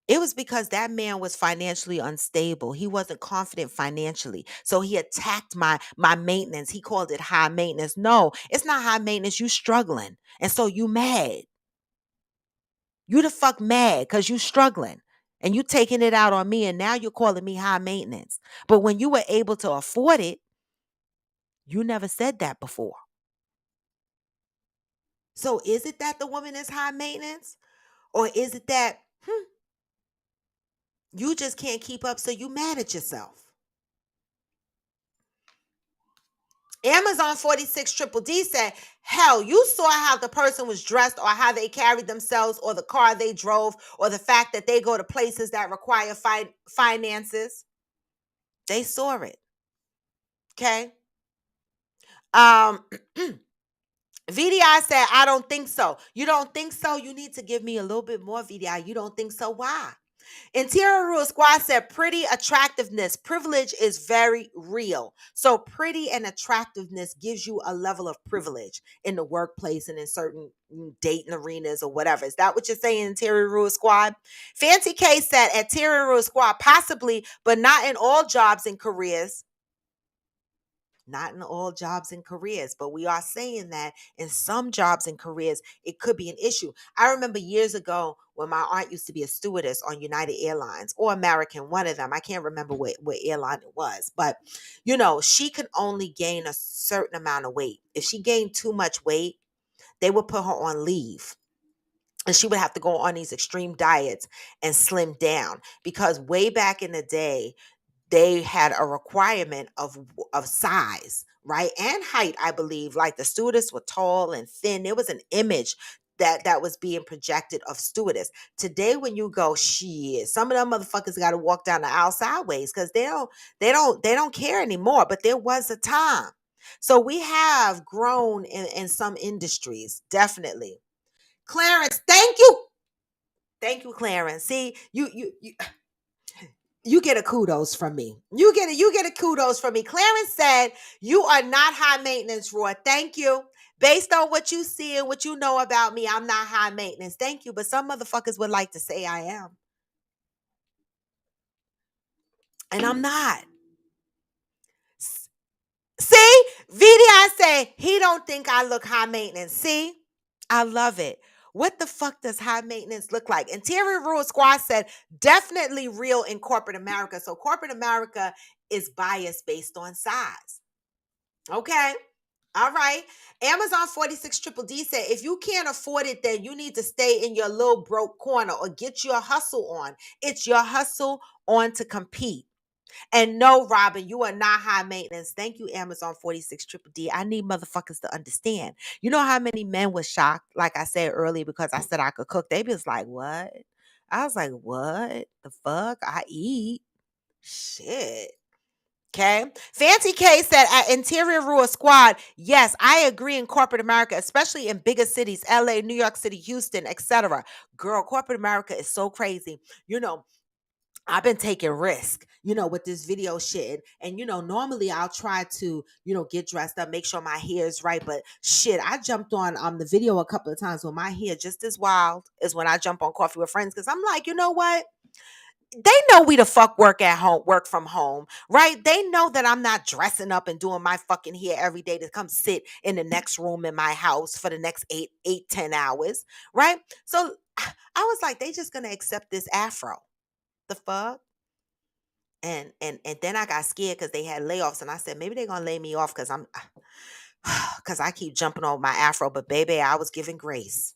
it was because that man was financially unstable. He wasn't confident financially. So he attacked my maintenance. He called it high maintenance. No, it's not high maintenance. You struggling. And so you mad. You the fuck mad because you struggling. And you taking it out on me, and now you're calling me high maintenance. But when you were able to afford it, you never said that before. So is it that the woman is high maintenance? Or is it that you just can't keep up, so you mad at yourself? Amazon 46 Triple D said, hell, you saw how the person was dressed, or how they carried themselves, or the car they drove, or the fact that they go to places that require finances. They saw it. Okay. Um, VDI said, I don't think so. You don't think so? You need to give me a little bit more, VDI. You don't think so? Why? Interior Rule Squad said, pretty attractiveness, privilege is very real. So pretty and attractiveness gives you a level of privilege in the workplace and in certain dating arenas or whatever. Is that what you're saying, Interior Rule Squad? Fancy K said, Interior Rule Squad, possibly, but not in all jobs and careers. Not in all jobs and careers, but we are saying that in some jobs and careers, it could be an issue. I remember years ago when my aunt used to be a stewardess on United Airlines or American, one of them. I can't remember what airline it was, but she could only gain a certain amount of weight. If she gained too much weight, they would put her on leave. And she would have to go on these extreme diets and slim down, because way back in the day, they had a requirement of size, right? And height, I believe. Like the stewardess were tall and thin. There was an image that was being projected of stewardess. Today, when you go, shit, some of them motherfuckers got to walk down the aisle sideways, because they don't care anymore. But there was a time. So we have grown in some industries, definitely. Clarence, thank you. Thank you, Clarence. See, you you get a kudos from me. You get a kudos from me. Clarence said, you are not high maintenance, Roy. Thank you. Based on what you see and what you know about me, I'm not high maintenance. Thank you. But some motherfuckers would like to say I am. And I'm not. See? VDI say he don't think I look high maintenance. See? I love it. What the fuck does high maintenance look like? Interior Rule Squad said definitely real in corporate America. So corporate America is biased based on size. Okay. All right. Amazon 46 Triple D said if you can't afford it, then you need to stay in your little broke corner or get your hustle on. It's your hustle on to compete. And no, Robin, you are not high maintenance. Thank you, Amazon 46 Triple D. I need motherfuckers to understand. You know how many men were shocked, like I said earlier, because I said I could cook? They was like, what? I was like, what the fuck? I eat. Shit. Okay. Fancy K said at Interior Rule Squad, yes, I agree in corporate America, especially in bigger cities, LA, New York City, Houston, etc. Girl, corporate America is so crazy. You know, I've been taking risk, with this video shit. And, normally I'll try to, get dressed up, make sure my hair is right. But shit, I jumped on the video a couple of times with my hair just as wild as when I jump on Coffee with Friends. Cause I'm like, you know what? They know we the fuck work from home, right? They know that I'm not dressing up and doing my fucking hair every day to come sit in the next room in my house for the next 10 hours, right? So I was like, they just gonna accept this afro. The fuck? And then I got scared because they had layoffs, and I said maybe they're gonna lay me off because because I keep jumping on my afro. But baby, I was giving grace.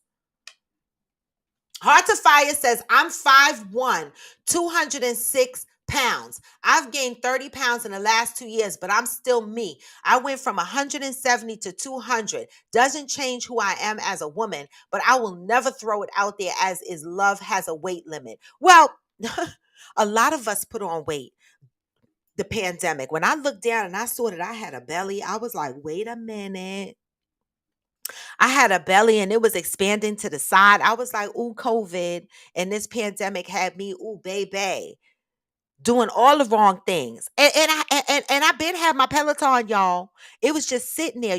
Heart to Fire says I'm 5'1", 206 pounds. I've gained 30 pounds in the last 2 years, but I'm still me. I went from 170 to 200. Doesn't change who I am as a woman, but I will never throw it out there as is love has a weight limit. Well, a lot of us put on weight. The pandemic. When I looked down and I saw that I had a belly, I was like, wait a minute. I had a belly and it was expanding to the side. I was like, ooh, COVID. And this pandemic had me, ooh, baby, doing all the wrong things. And I been had my Peloton, y'all. It was just sitting there.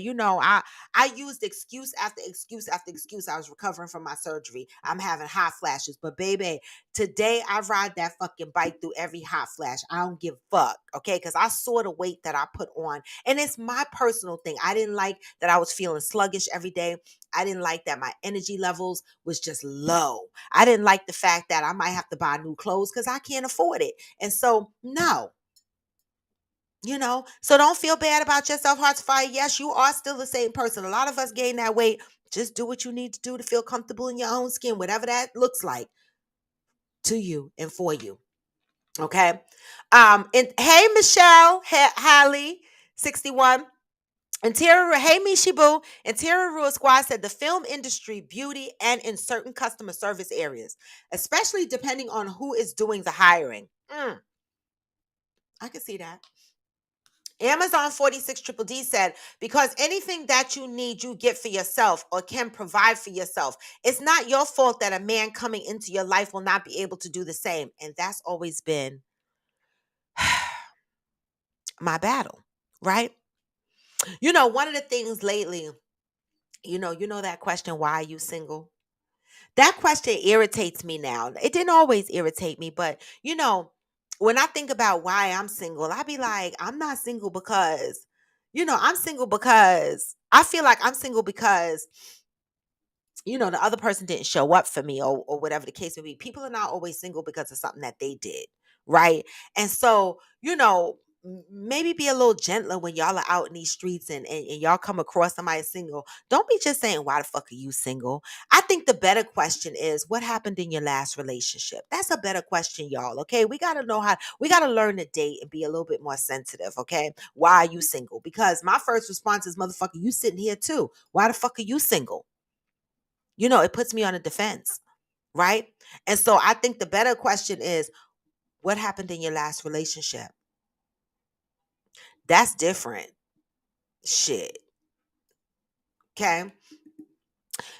I used excuse after excuse after excuse. I was recovering from my surgery. I'm having hot flashes. But baby, today I ride that fucking bike through every hot flash. I don't give a fuck. Okay. Cause I saw the weight that I put on. And it's my personal thing. I didn't like that I was feeling sluggish every day. I didn't like that my energy levels was just low. I didn't like the fact that I might have to buy new clothes because I can't afford it. And so, no, so don't feel bad about yourself, Hearts Fire. Yes, you are still the same person. A lot of us gain that weight. Just do what you need to do to feel comfortable in your own skin, whatever that looks like to you and for you. Okay. And hey, Michelle, Hallie, 61. Interior, hey Mishibu. Interior Rule Squad said the film industry, beauty, and in certain customer service areas, especially depending on who is doing the hiring. I can see that. Amazon 46 Triple D said, because anything that you need, you get for yourself or can provide for yourself. It's not your fault that a man coming into your life will not be able to do the same. And that's always been my battle, right? One of the things lately, that question, why are you single? That question irritates me now. It didn't always irritate me, but when I think about why I'm single, I be like, I'm not single because, I'm single because I feel like I'm single because the other person didn't show up for me or whatever the case may be. People are not always single because of something that they did, right? And so, maybe be a little gentler when y'all are out in these streets and y'all come across somebody single. Don't be just saying, why the fuck are you single? I think the better question is, what happened in your last relationship? That's a better question, y'all, okay? We got to learn to date and be a little bit more sensitive, okay? Why are you single? Because my first response is, motherfucker, you sitting here too. Why the fuck are you single? It puts me on a defense, right? And so I think the better question is, what happened in your last relationship? That's different. Shit. Okay.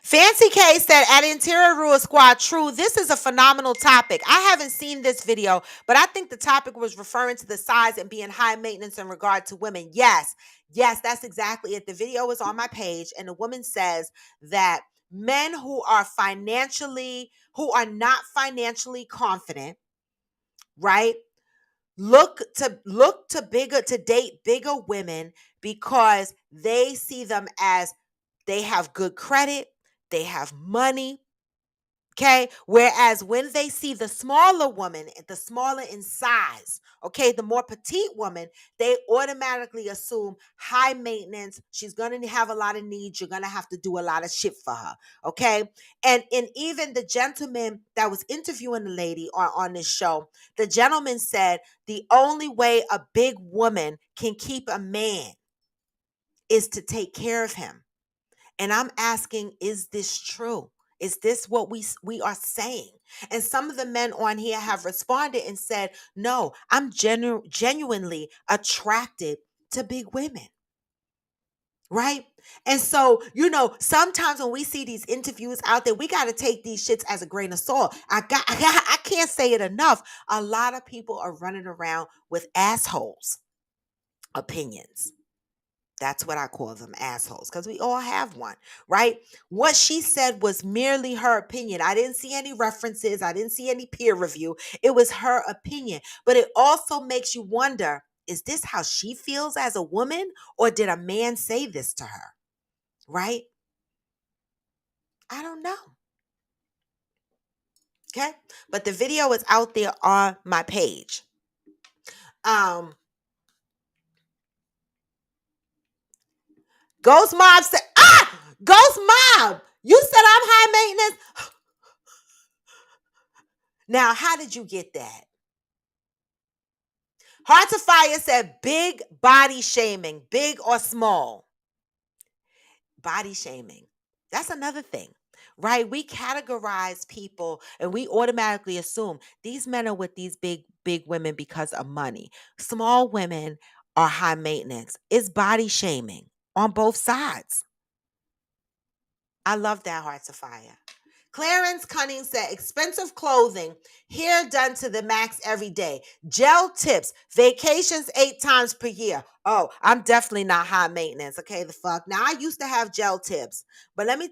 Fancy K said at Interior Rule Squad, true, this is a phenomenal topic. I haven't seen this video, but I think the topic was referring to the size and being high maintenance in regard to women. Yes, yes, that's exactly it. The video is on my page, and the woman says that men who are not financially confident, right? Look to date bigger women because they see them as they have good credit, they have money. Okay. Whereas when they see the smaller woman, the smaller in size, okay, the more petite woman, they automatically assume high maintenance. She's going to have a lot of needs. You're going to have to do a lot of shit for her. Okay. And even the gentleman that was interviewing the lady on this show, the gentleman said the only way a big woman can keep a man is to take care of him. And I'm asking, is this true? Is this what we are saying? And some of the men on here have responded and said, no, I'm genuinely attracted to big women. Right? And so, sometimes when we see these interviews out there, we got to take these shits as a grain of salt. I can't say it enough. A lot of people are running around with assholes opinions. That's what I call them, assholes, because we all have one, right? What she said was merely her opinion. I didn't see any references. I didn't see any peer review. It was her opinion. But it also makes you wonder, is this how she feels as a woman, or did a man say this to her, right? I don't know. Okay? But the video is out there on my page. Ghost Mob said, Ghost Mob, you said I'm high maintenance. Now, how did you get that? Hearts of Fire said big body shaming, big or small. Body shaming. That's another thing, right? We categorize people and we automatically assume these men are with these big women because of money. Small women are high maintenance. It's body shaming on both sides. I love that, Hearts of Fire. Clarence Cunning said, expensive clothing, hair done to the max every day, gel tips, vacations 8 times per year. Oh, I'm definitely not high maintenance. Okay, the fuck. Now I used to have gel tips, but let me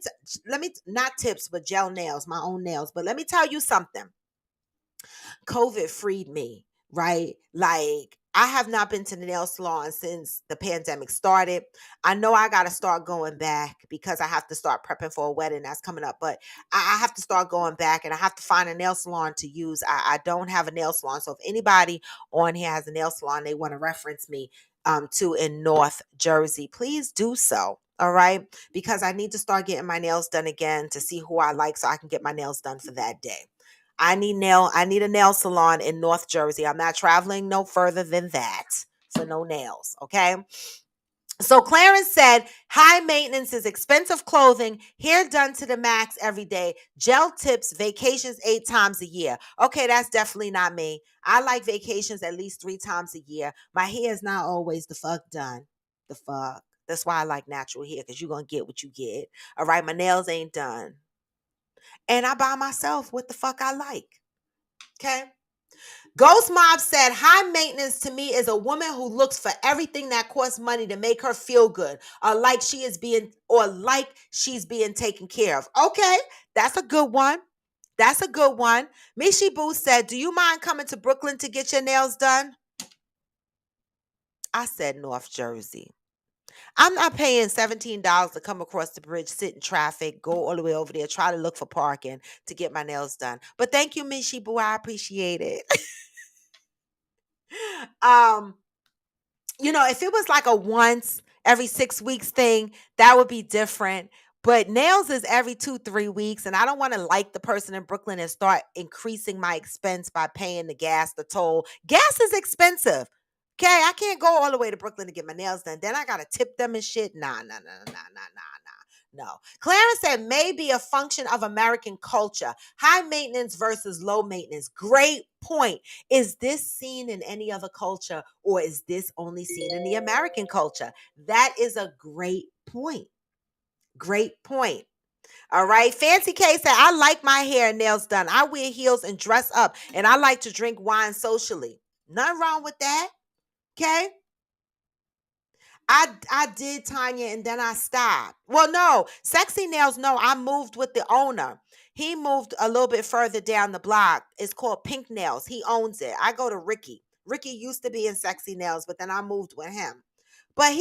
not tips, but gel nails, my own nails. But let me tell you something. COVID freed me, right? Like, I have not been to the nail salon since the pandemic started. I know I got to start going back because I have to start prepping for a wedding that's coming up, but I have to start going back and I have to find a nail salon to use. I don't have a nail salon. So if anybody on here has a nail salon they want to reference me to in North Jersey, please do so. All right. Because I need to start getting my nails done again to see who I like so I can get my nails done for that day. I need a nail salon in North Jersey. I'm not traveling no further than that for no nails, okay? So Clarence said, high maintenance is expensive clothing, hair done to the max every day, gel tips, vacations 8 times a year. Okay, that's definitely not me. I like vacations at least 3 times a year. My hair is not always the fuck done. The fuck. That's why I like natural hair, because you're going to get what you get. All right, my nails ain't done. And I buy myself what the fuck I like. Okay. Ghost Mob said, high maintenance to me is a woman who looks for everything that costs money to make her feel good, or like she's being taken care of. Okay, that's a good one. That's a good one. Mishi Boo said, do you mind coming to Brooklyn to get your nails done? I said North Jersey. I'm not paying $17 to come across the bridge, sit in traffic, go all the way over there, try to look for parking to get my nails done. But thank you, Mishi Boo. I appreciate it. If it was like a once every 6 weeks thing, that would be different. But nails is every 2-3 weeks, and I don't want to like the person in Brooklyn and start increasing my expense by paying the gas, the toll. Gas is expensive. Okay, I can't go all the way to Brooklyn to get my nails done. Then I gotta tip them and shit. Nah. No. Clarence said maybe a function of American culture. High maintenance versus low maintenance. Great point. Is this seen in any other culture, or is this only seen in the American culture? That is a great point. Great point. All right. Fancy K said, I like my hair and nails done. I wear heels and dress up, and I like to drink wine socially. Nothing wrong with that. Okay. I did Tanya and then I stopped. Well, no, Sexy Nails, no, I moved with the owner. He moved a little bit further down the block. It's called Pink Nails. He owns it. I go to Ricky. Ricky used to be in Sexy Nails, but then I moved with him. But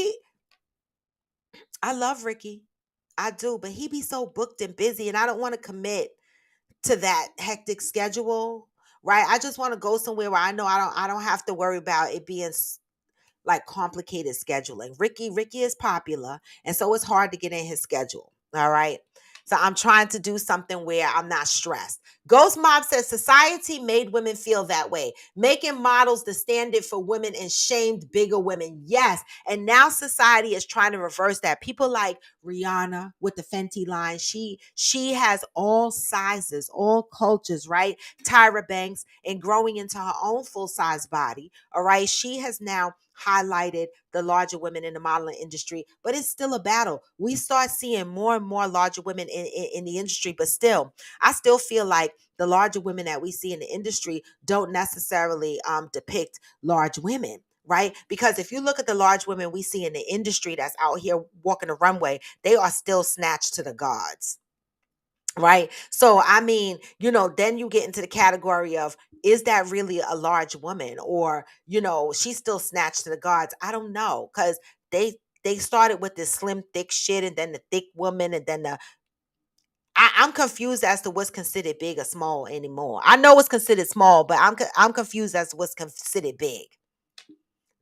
I love Ricky. I do, but he be so booked and busy, and I don't want to commit to that hectic schedule, right? I just want to go somewhere where I know I don't have to worry about it being like complicated scheduling. Ricky is popular, and so it's hard to get in his schedule. All right. So I'm trying to do something where I'm not stressed. Ghost Mob says society made women feel that way, making models the standard for women and shamed bigger women. Yes. And now society is trying to reverse that. People like Rihanna with the Fenty line, she has all sizes, all cultures, right? Tyra Banks, and growing into her own full-size body. All right. She has now highlighted the larger women in the modeling industry, but it's still a battle. We start seeing more and more larger women in the industry, but still, I still feel like the larger women that we see in the industry don't necessarily depict large women. Right? Because if you look at the large women we see in the industry that's out here walking the runway, they are still snatched to the gods. Right. So, I mean, then you get into the category of, is that really a large woman, or, she's still snatched to the gods? I don't know. Cause they started with this slim, thick shit, and then the thick woman, and then I'm confused as to what's considered big or small anymore. I know what's considered small, but I'm confused as to what's considered big.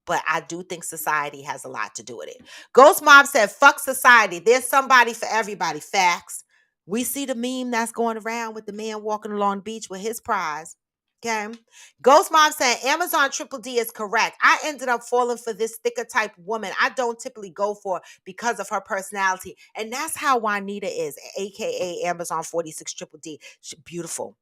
But I do think society has a lot to do with it. Ghost Mob said, fuck society. There's somebody for everybody. Facts. We see the meme that's going around with the man walking along the beach with his prize. Okay. Ghost Mom said Amazon Triple D is correct. I ended up falling for this thicker type woman I don't typically go for because of her personality. And that's how Juanita is, aka Amazon 46 Triple D. She's beautiful.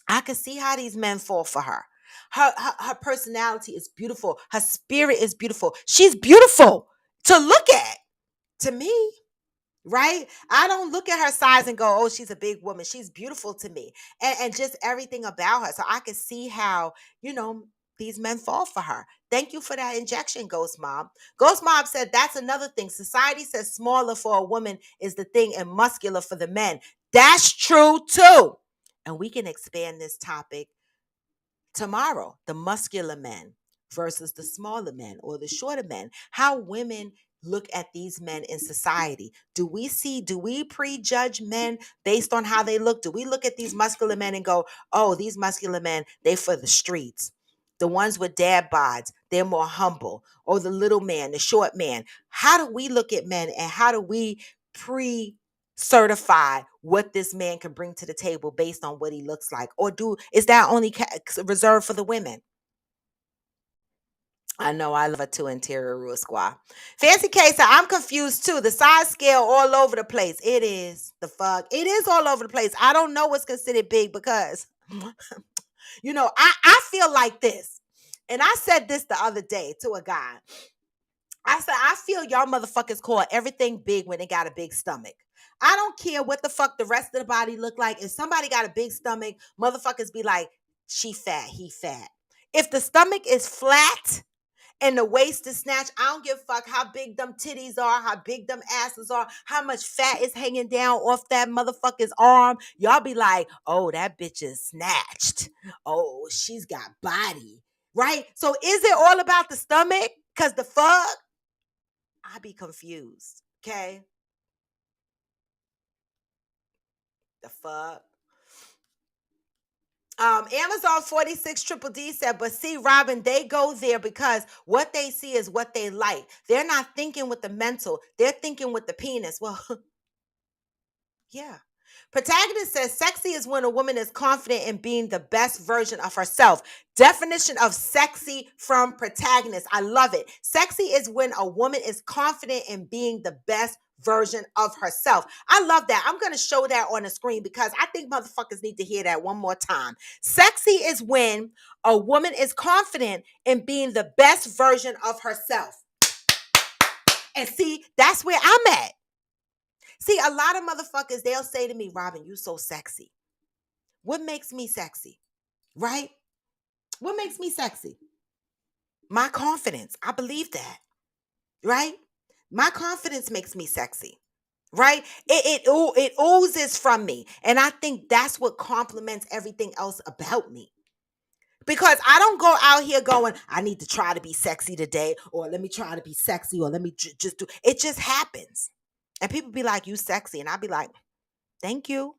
I can see how these men fall for her. Her personality is beautiful. Her spirit is beautiful. She's beautiful to look at, to me. Right? I don't look at her size and go, oh, she's a big woman. She's beautiful to me. And just everything about her. So I can see how, these men fall for her. Thank you for that injection, Ghost Mom. Ghost Mom said that's another thing. Society says smaller for a woman is the thing and muscular for the men. That's true too. And we can expand this topic tomorrow. The muscular men versus the smaller men or the shorter men. How women look at these men in society. Do we prejudge men based on how they look? Do we look at these muscular men and go, oh, these muscular men, they for the streets? The ones with dad bods, they're more humble. Or the little man, the short man. How do we look at men, and how do we certify what this man can bring to the table based on what he looks like? Or is that only reserved for the women? I know I love a two interior rule squad. Fancy case, I'm confused too. The size scale all over the place. It is the fuck. It is all over the place. I don't know what's considered big because, I feel like this. And I said this the other day to a guy. I said, I feel y'all motherfuckers call everything big when they got a big stomach. I don't care what the fuck the rest of the body look like. If somebody got a big stomach, motherfuckers be like, she fat, he fat. If the stomach is flat and the waist is snatched, I don't give a fuck how big them titties are, how big them asses are, how much fat is hanging down off that motherfucker's arm. Y'all be like, oh, that bitch is snatched. Oh, she's got body. Right? So is it all about the stomach? Because the fuck? I be confused. Okay? The fuck? Amazon 46 Triple D said, but see, Robin, they go there because what they see is what they like. They're not thinking with the mental. They're thinking with the penis. Well, yeah. Protagonist says sexy is when a woman is confident in being the best version of herself. Definition of sexy from Protagonist. I love it. Sexy is when a woman is confident in being the best version of herself. I love that. I'm going to show that on the screen because I think motherfuckers need to hear that one more time. Sexy is when a woman is confident in being the best version of herself. And see, that's where I'm at. See, a lot of motherfuckers, they'll say to me, Robin, you so sexy. What makes me sexy? Right? What makes me sexy? My confidence. I believe that. Right? My confidence makes me sexy. Right? It oozes from me. And I think that's what complements everything else about me. Because I don't go out here going, I need to try to be sexy today, or let me try to be sexy, or let me just do it. Just happens. And people be like, you sexy. And I'll be like, thank you.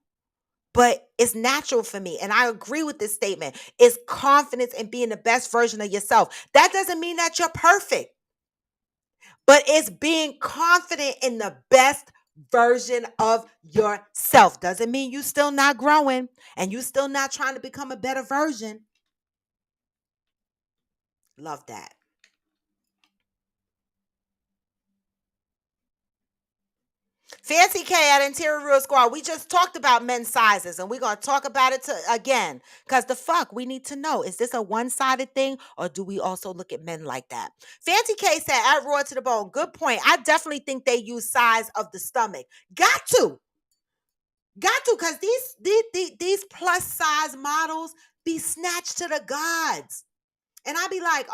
But it's natural for me. And I agree with this statement. It's confidence in being the best version of yourself. That doesn't mean that you're perfect, but it's being confident in the best version of yourself. Doesn't mean you still not growing and you still not trying to become a better version. Love that. Fancy K at Interior Real Squad. We just talked about men's sizes and we're going to talk about it again. Because the fuck, we need to know, is this a one-sided thing or do we also look at men like that? Fancy K said, at Raw to the Bone. Good point. I definitely think they use size of the stomach. Got to. Because these plus size models be snatched to the gods. And I be like,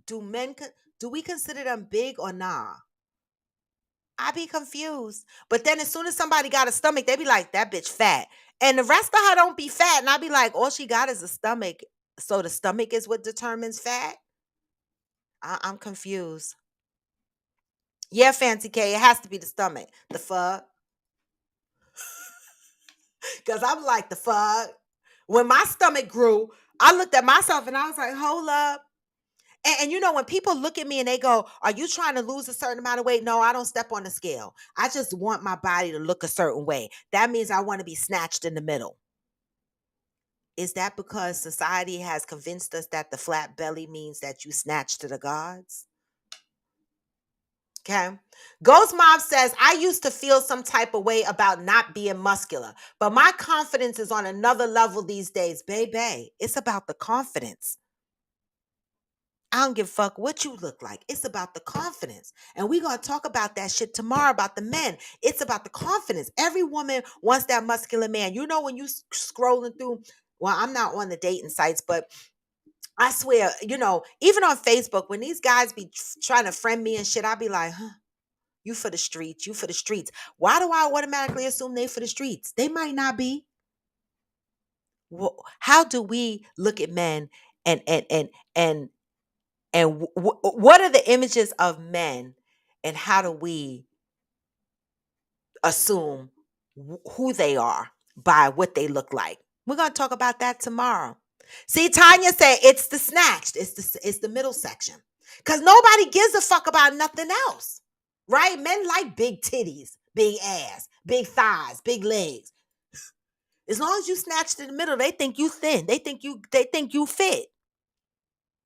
do we consider them big or nah? I be confused. But then as soon as somebody got a stomach, they be like, that bitch fat. And the rest of her don't be fat. And I be like, all she got is a stomach. So the stomach is what determines fat? I'm confused. Yeah, Fancy K, it has to be the stomach. The fuck? Because I'm like, the fuck? When my stomach grew, I looked at myself and I was like, hold up. And you know, when people look at me and they go, are you trying to lose a certain amount of weight? No, I don't step on the scale. I just want my body to look a certain way. That means I want to be snatched in the middle. Is that because society has convinced us that the flat belly means that you snatch to the gods? Okay. Ghost Mob says, I used to feel some type of way about not being muscular, but my confidence is on another level these days, baby. It's about the confidence. I don't give a fuck what you look like. It's about the confidence. And we're going to talk about that shit tomorrow about the men. It's about the confidence. Every woman wants that muscular man. You know, when you scrolling through, well, I'm not on the dating sites, but I swear, you know, even on Facebook, when these guys be trying to friend me and shit, I be like, huh, you for the streets, you for the streets. Why do I automatically assume they for the streets? They might not be. Well, how do we look at men and and what are the images of men and how do we assume who they are by what they look like? We're going to talk about that tomorrow. See, Tanya said it's the snatched. It's the middle section. Because nobody gives a fuck about nothing else. Right? Men like big titties, big ass, big thighs, big legs. As long as you snatched in the middle, they think you thin. They think you fit.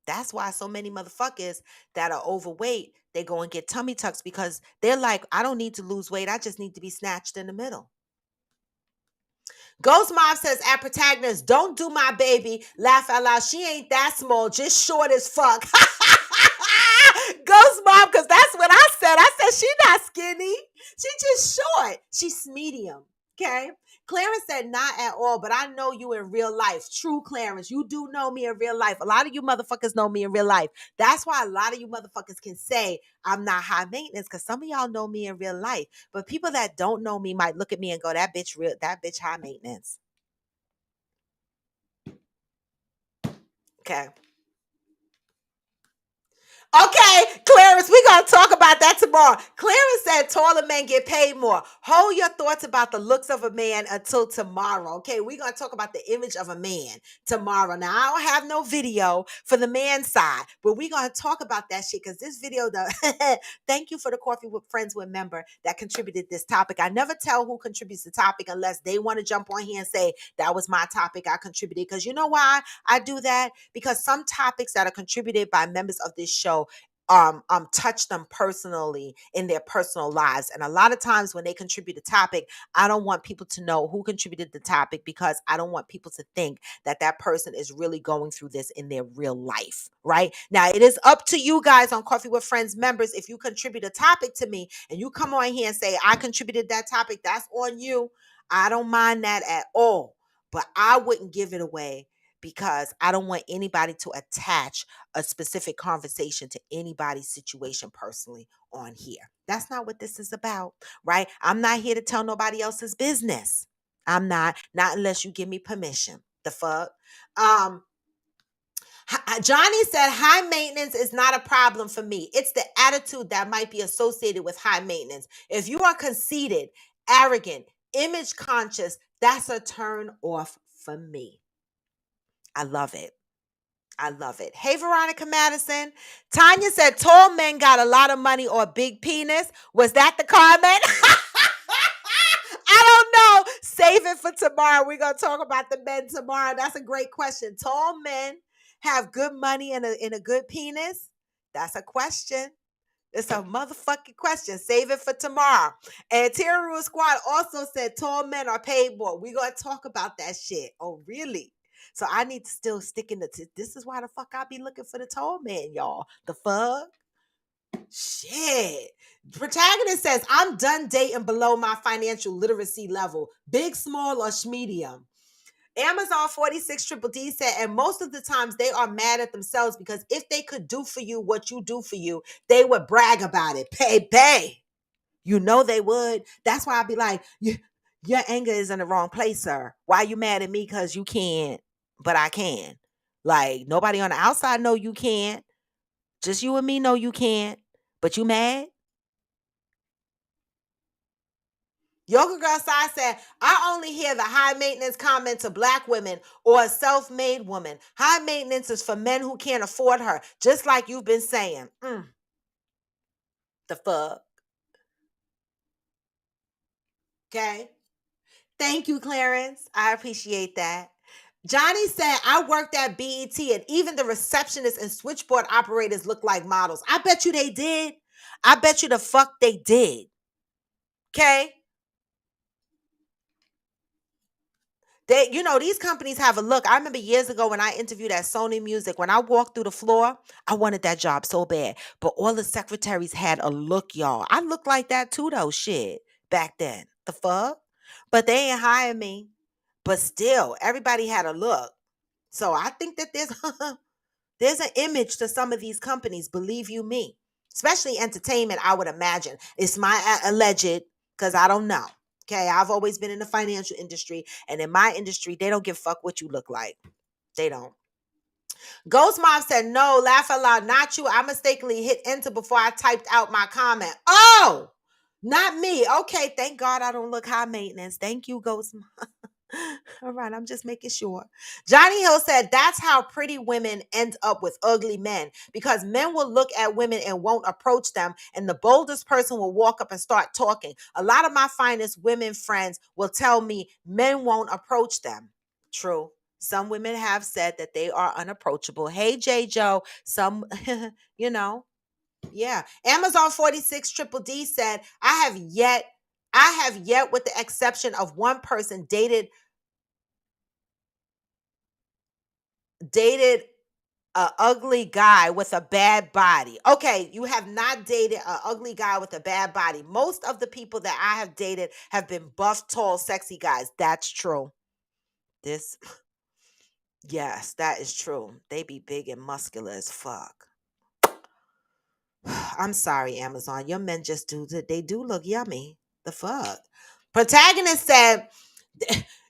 That's why so many motherfuckers that are overweight, they go and get tummy tucks because they're like, I don't need to lose weight. I just need to be snatched in the middle. Ghost Mom says at protagonist, don't do my baby. Laugh out loud. She ain't that small, just short as fuck. Ghost Mom, because that's what I said. I said she not skinny. She just short. She's medium. Okay. Clarence said, not at all, but I know you in real life. True, Clarence. You do know me in real life. A lot of you motherfuckers know me in real life. That's why a lot of you motherfuckers can say I'm not high maintenance, because some of y'all know me in real life. But people that don't know me might look at me and go, that bitch high maintenance. Okay. Okay, Clarence, we're going to talk about that tomorrow. Clarence said taller men get paid more. Hold your thoughts about the looks of a man until tomorrow. Okay, we're going to talk about the image of a man tomorrow. Now, I don't have no video for the man side, but we're going to talk about that shit because this video, thank you for the Coffee with Friends with member that contributed this topic. I never tell who contributes the topic unless they want to jump on here and say, that was my topic, I contributed. Because you know why I do that? Because some topics that are contributed by members of this show, touch them personally in their personal lives. And a lot of times when they contribute a topic, I don't want people to know who contributed the topic, because I don't want people to think that that person is really going through this in their real life, right? Now, it is up to you guys on Coffee with Friends members. If you contribute a topic to me and you come on here and say, I contributed that topic, that's on you. I don't mind that at all. But I wouldn't give it away, because I don't want anybody to attach a specific conversation to anybody's situation personally on here. That's not what this is about, right? I'm not here to tell nobody else's business. I'm not unless you give me permission. The fuck? Johnny said, high maintenance is not a problem for me. It's the attitude that might be associated with high maintenance. If you are conceited, arrogant, image conscious, that's a turn off for me. I love it. I love it. Hey, Veronica Madison. Tanya said, tall men got a lot of money or big penis. Was that the comment? I don't know. Save it for tomorrow. We're going to talk about the men tomorrow. That's a great question. Tall men have good money and a good penis? That's a question. It's a motherfucking question. Save it for tomorrow. And Terror Squad also said tall men are paid more. We're going to talk about that shit. Oh, really? So I need to still stick in this is why the fuck I be looking for the tall man, y'all. The fuck? Shit. Protagonist says, I'm done dating below my financial literacy level. Big, small, or medium. Amazon 46 Triple D said, and most of the times they are mad at themselves, because if they could do for you what you do for you, they would brag about it. Pay. You know they would. That's why I'd be like, your anger is in the wrong place, sir. Why you mad at me? Because you can't, but I can. Like, nobody on the outside know you can't. Just you and me know you can't. But you mad? Yoga Girl Sai said, I only hear the high maintenance comment to Black women or a self-made woman. High maintenance is for men who can't afford her, just like you've been saying. The fuck? Okay. Thank you, Clarence. I appreciate that. Johnny said, I worked at BET and even the receptionists and switchboard operators look like models. I bet you they did. I bet you the fuck they did. Okay? These companies have a look. I remember years ago when I interviewed at Sony Music, when I walked through the floor, I wanted that job so bad. But all the secretaries had a look, y'all. I looked like that too, though, shit, back then. The fuck? But they ain't hiring me. But still, everybody had a look. So I think that there's an image to some of these companies, believe you me. Especially entertainment, I would imagine. It's my alleged, because I don't know. Okay, I've always been in the financial industry, and in my industry, they don't give a fuck what you look like. They don't. Ghost Mom said, no, laugh out loud, not you. I mistakenly hit enter before I typed out my comment. Oh, not me. Okay, thank God I don't look high maintenance. Thank you, Ghost Mom. All right, I'm just making sure. Johnny Hill said, that's how pretty women end up with ugly men, because men will look at women and won't approach them, and the boldest person will walk up and start talking. A lot of my finest women friends will tell me men won't approach them. True. Some women have said that they are unapproachable. Hey, J. Joe, some, yeah. Amazon 46 Triple D said, I have yet, with the exception of one person, dated a ugly guy with a bad body. Okay, you have not dated an ugly guy with a bad body. Most of the people that I have dated have been buff, tall, sexy guys. That's true. Yes, that is true. They be big and muscular as fuck. I'm sorry, Amazon. Your men just they do look yummy. The fuck? Protagonist said,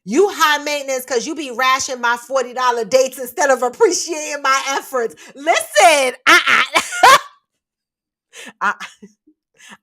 you high maintenance because you be rashing my $40 dates instead of appreciating my efforts. Listen,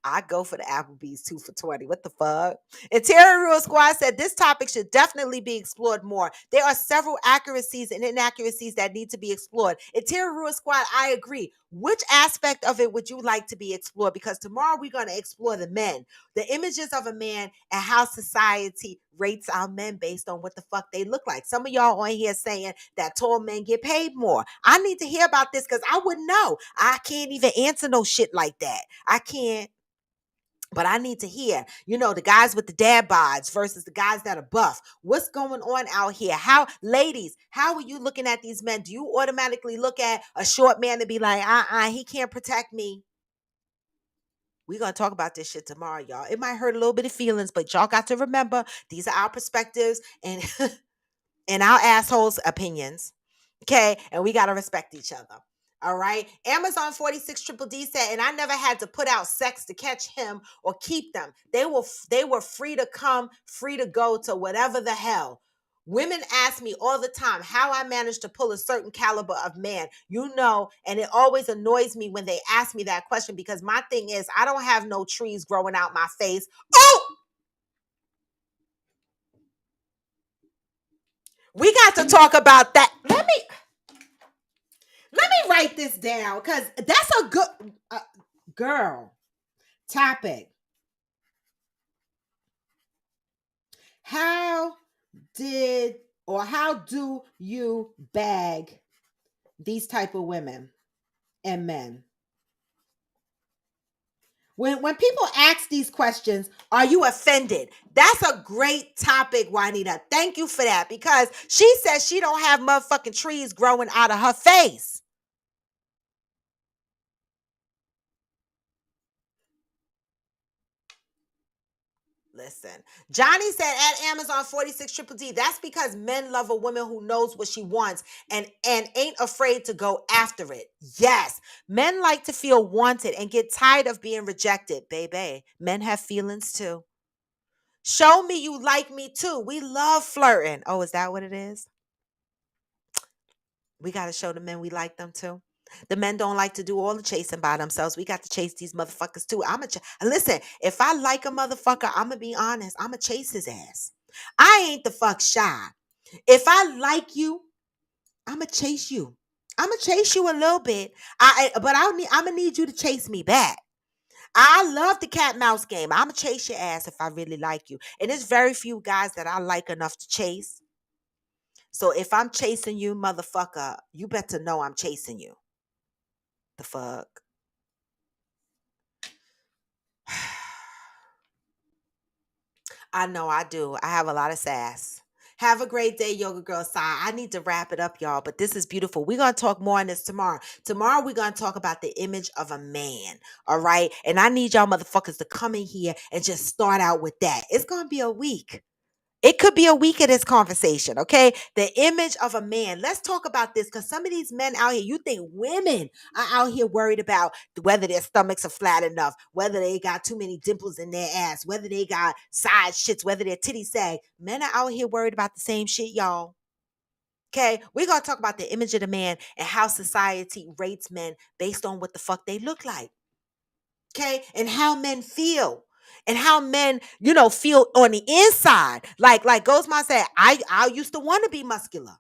I go for the Applebee's 2 for 20. What the fuck? Interior Rule Squad said this topic should definitely be explored more. There are several accuracies and inaccuracies that need to be explored. Interior Rule Squad, I agree. Which aspect of it would you like to be explored? Because tomorrow we're going to explore the men, the images of a man, and how society rates our men based on what the fuck they look like. Some of y'all on here saying that tall men get paid more. I need to hear about this because I wouldn't know. I can't even answer no shit like that. I can't. But I need to hear, the guys with the dad bods versus the guys that are buff. What's going on out here? Ladies, how are you looking at these men? Do you automatically look at a short man and be like, he can't protect me? We're going to talk about this shit tomorrow, y'all. It might hurt a little bit of feelings, but y'all got to remember, these are our perspectives and, and our assholes' opinions. Okay? And we got to respect each other. All right. Amazon 46 Triple D said, and I never had to put out sex to catch him or keep them. They were free to come, free to go to whatever the hell. Women ask me all the time how I managed to pull a certain caliber of man, and it always annoys me when they ask me that question because my thing is, I don't have no trees growing out my face. Oh, we got to talk about that. Let me write this down because that's a good girl topic. How do you bag these type of women and men? When people ask these questions, are you offended? That's a great topic, Juanita. Thank you for that because she says she don't have motherfucking trees growing out of her face. Listen, Johnny said at Amazon 46 Triple D, that's because men love a woman who knows what she wants and ain't afraid to go after it. Yes, men like to feel wanted and get tired of being rejected, baby. Men have feelings too. Show me you like me too. We love flirting. Oh, is that what it is? We got to show the men we like them too. The men don't like to do all the chasing by themselves. We got to chase these motherfuckers too. Listen, if I like a motherfucker, I'm going to be honest. I'm going to chase his ass. I ain't the fuck shy. If I like you, I'm going to chase you. I'm going to chase you a little bit. But I'm going to need you to chase me back. I love the cat mouse game. I'm going to chase your ass if I really like you. And there's very few guys that I like enough to chase. So if I'm chasing you, motherfucker, you better know I'm chasing you. The fuck? I know I do. I have a lot of sass. Have a great day, Yoga Girl Sai. I need to wrap it up, y'all, but this is beautiful. We're going to talk more on this tomorrow. Tomorrow, we're going to talk about the image of a man, all right? And I need y'all motherfuckers to come in here and just start out with that. It's going to be a week. It could be a week of this conversation, okay? The image of a man. Let's talk about this because some of these men out here, you think women are out here worried about whether their stomachs are flat enough, whether they got too many dimples in their ass, whether they got side shits, whether their titties sag. Men are out here worried about the same shit, y'all. Okay, we're going to talk about the image of the man and how society rates men based on what the fuck they look like. Okay, and how men feel. And how men, feel on the inside. Like Ghostman said, I used to want to be muscular.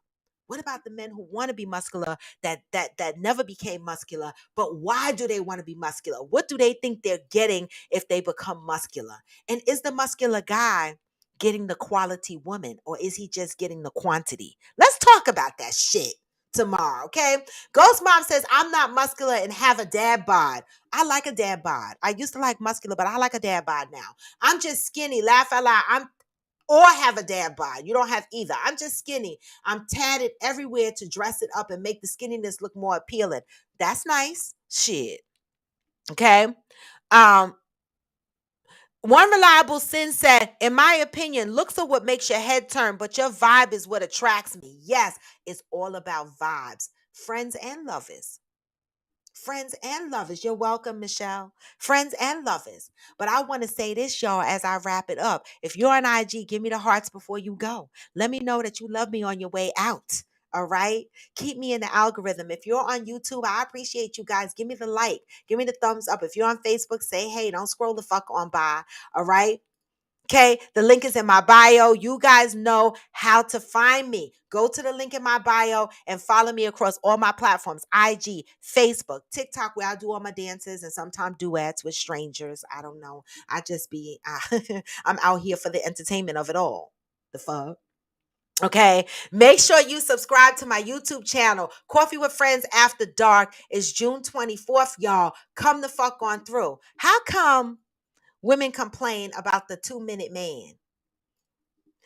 What about the men who want to be muscular that never became muscular? But why do they want to be muscular? What do they think they're getting if they become muscular? And is the muscular guy getting the quality woman or is he just getting the quantity? Let's talk about that shit tomorrow, okay? Ghost Mom says, I'm not muscular and have a dad bod. I like a dad bod. I used to like muscular, but I like a dad bod now. I'm just skinny. Laugh out loud. Or have a dad bod. You don't have either. I'm just skinny. I'm tatted everywhere to dress it up and make the skinniness look more appealing. That's nice. Shit. Okay. One reliable sin said, in my opinion, looks are what makes your head turn, but your vibe is what attracts me. Yes, it's all about vibes. Friends and lovers. Friends and lovers. You're welcome, Michelle. Friends and lovers. But I want to say this, y'all, as I wrap it up. If you're on IG, give me the hearts before you go. Let me know that you love me on your way out. All right. Keep me in the algorithm. If you're on YouTube, I appreciate you guys. Give me the like. Give me the thumbs up. If you're on Facebook, say hey. Don't scroll the fuck on by. All right. Okay, the link is in my bio. You guys know how to find me. Go to the link in my bio and follow me across all my platforms: IG, Facebook, TikTok, where I do all my dances and sometimes duets with strangers. I don't know. I just be, I'm out here for the entertainment of it all. The fuck. Okay, make sure you subscribe to my YouTube channel. Coffee with Friends After Dark is June 24th, y'all. Come the fuck on through. How come women complain about the 2-minute man,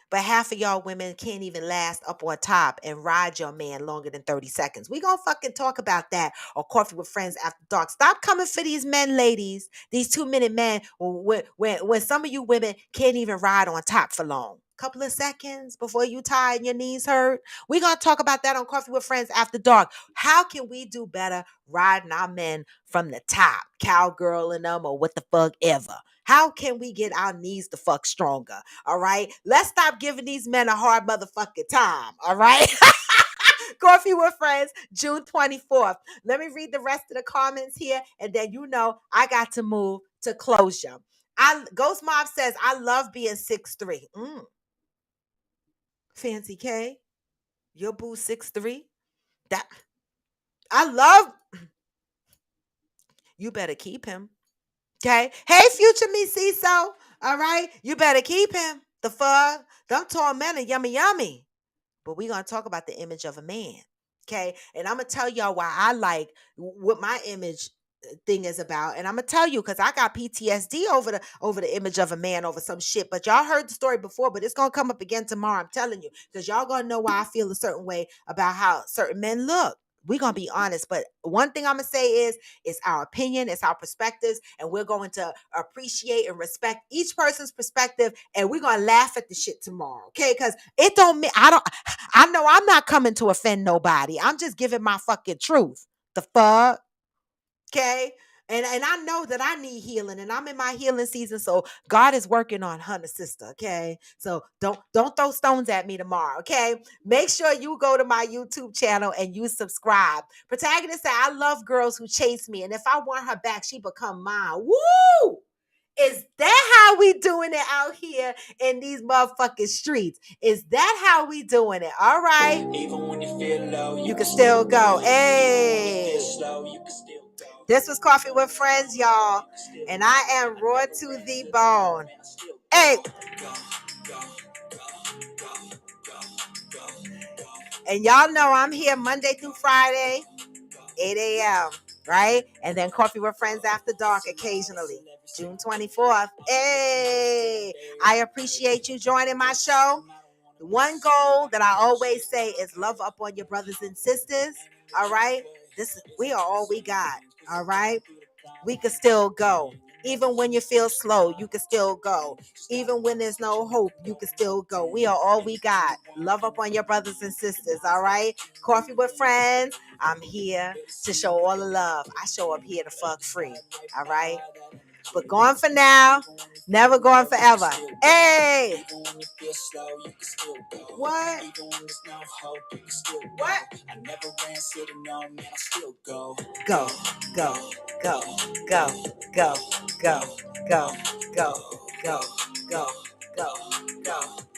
but half of y'all women can't even last up on top and ride your man longer than 30 seconds? We gonna fucking talk about that or Coffee with Friends After Dark. Stop coming for these men, ladies. These 2-minute men, when some of you women can't even ride on top for long. Couple of seconds before you tired and your knees hurt. We gonna talk about that on Coffee with Friends After Dark. How can we do better riding our men from the top, cowgirling them or what the fuck ever? How can we get our knees the fuck stronger? All right. Let's stop giving these men a hard motherfucking time. All right. Coffee with Friends, June 24th. Let me read the rest of the comments here, and then you know I got to move to closure. Ghost Mob says, I love being 6'3". Fancy K, your boo 6'3". That I love. You better keep him. Okay. Hey, future me, CISO. All right. You better keep him. The fuck? Them tall men are yummy, yummy. But we're going to talk about the image of a man. Okay. And I'm going to tell y'all why I like what my image thing is about. And I'm going to tell you because I got PTSD over the image of a man over some shit. But y'all heard the story before, but it's going to come up again tomorrow. I'm telling you, because y'all going to know why I feel a certain way about how certain men look. We're going to be honest. But one thing I'm going to say is, it's our opinion, it's our perspectives, and we're going to appreciate and respect each person's perspective, and we're going to laugh at the shit tomorrow, okay? Because it don't mean, I know I'm not coming to offend nobody. I'm just giving my fucking truth. The fuck? Okay? And I know that I need healing, and I'm in my healing season, so God is working on Hunter sister, okay? So don't throw stones at me tomorrow, okay? Make sure you go to my YouTube channel and you subscribe. Protagonist said, I love girls who chase me, and if I want her back, she become mine. Woo! Is that how we doing it out here in these motherfucking streets? Is that how we doing it? All right. Even when you feel low, you can still go. Hey. This was Coffee with Friends, y'all. And I am raw to the bone. Hey. And y'all know I'm here Monday through Friday, 8 a.m., right? And then Coffee with Friends After Dark occasionally, June 24th. Hey, I appreciate you joining my show. The one goal that I always say is love up on your brothers and sisters, all right? We are all we got, all right? We can still go. Even when you feel slow, you can still go. Even when there's no hope, you can still go. We are all we got. Love up on your brothers and sisters, all right? Coffee with Friends. I'm here to show all the love. I show up here to fuck free, all right? But going for now, never going forever. Hey! What? What? I never ran, sitting on, man, I still go. Go, go, go, go, go, go, go, go, go, go, go.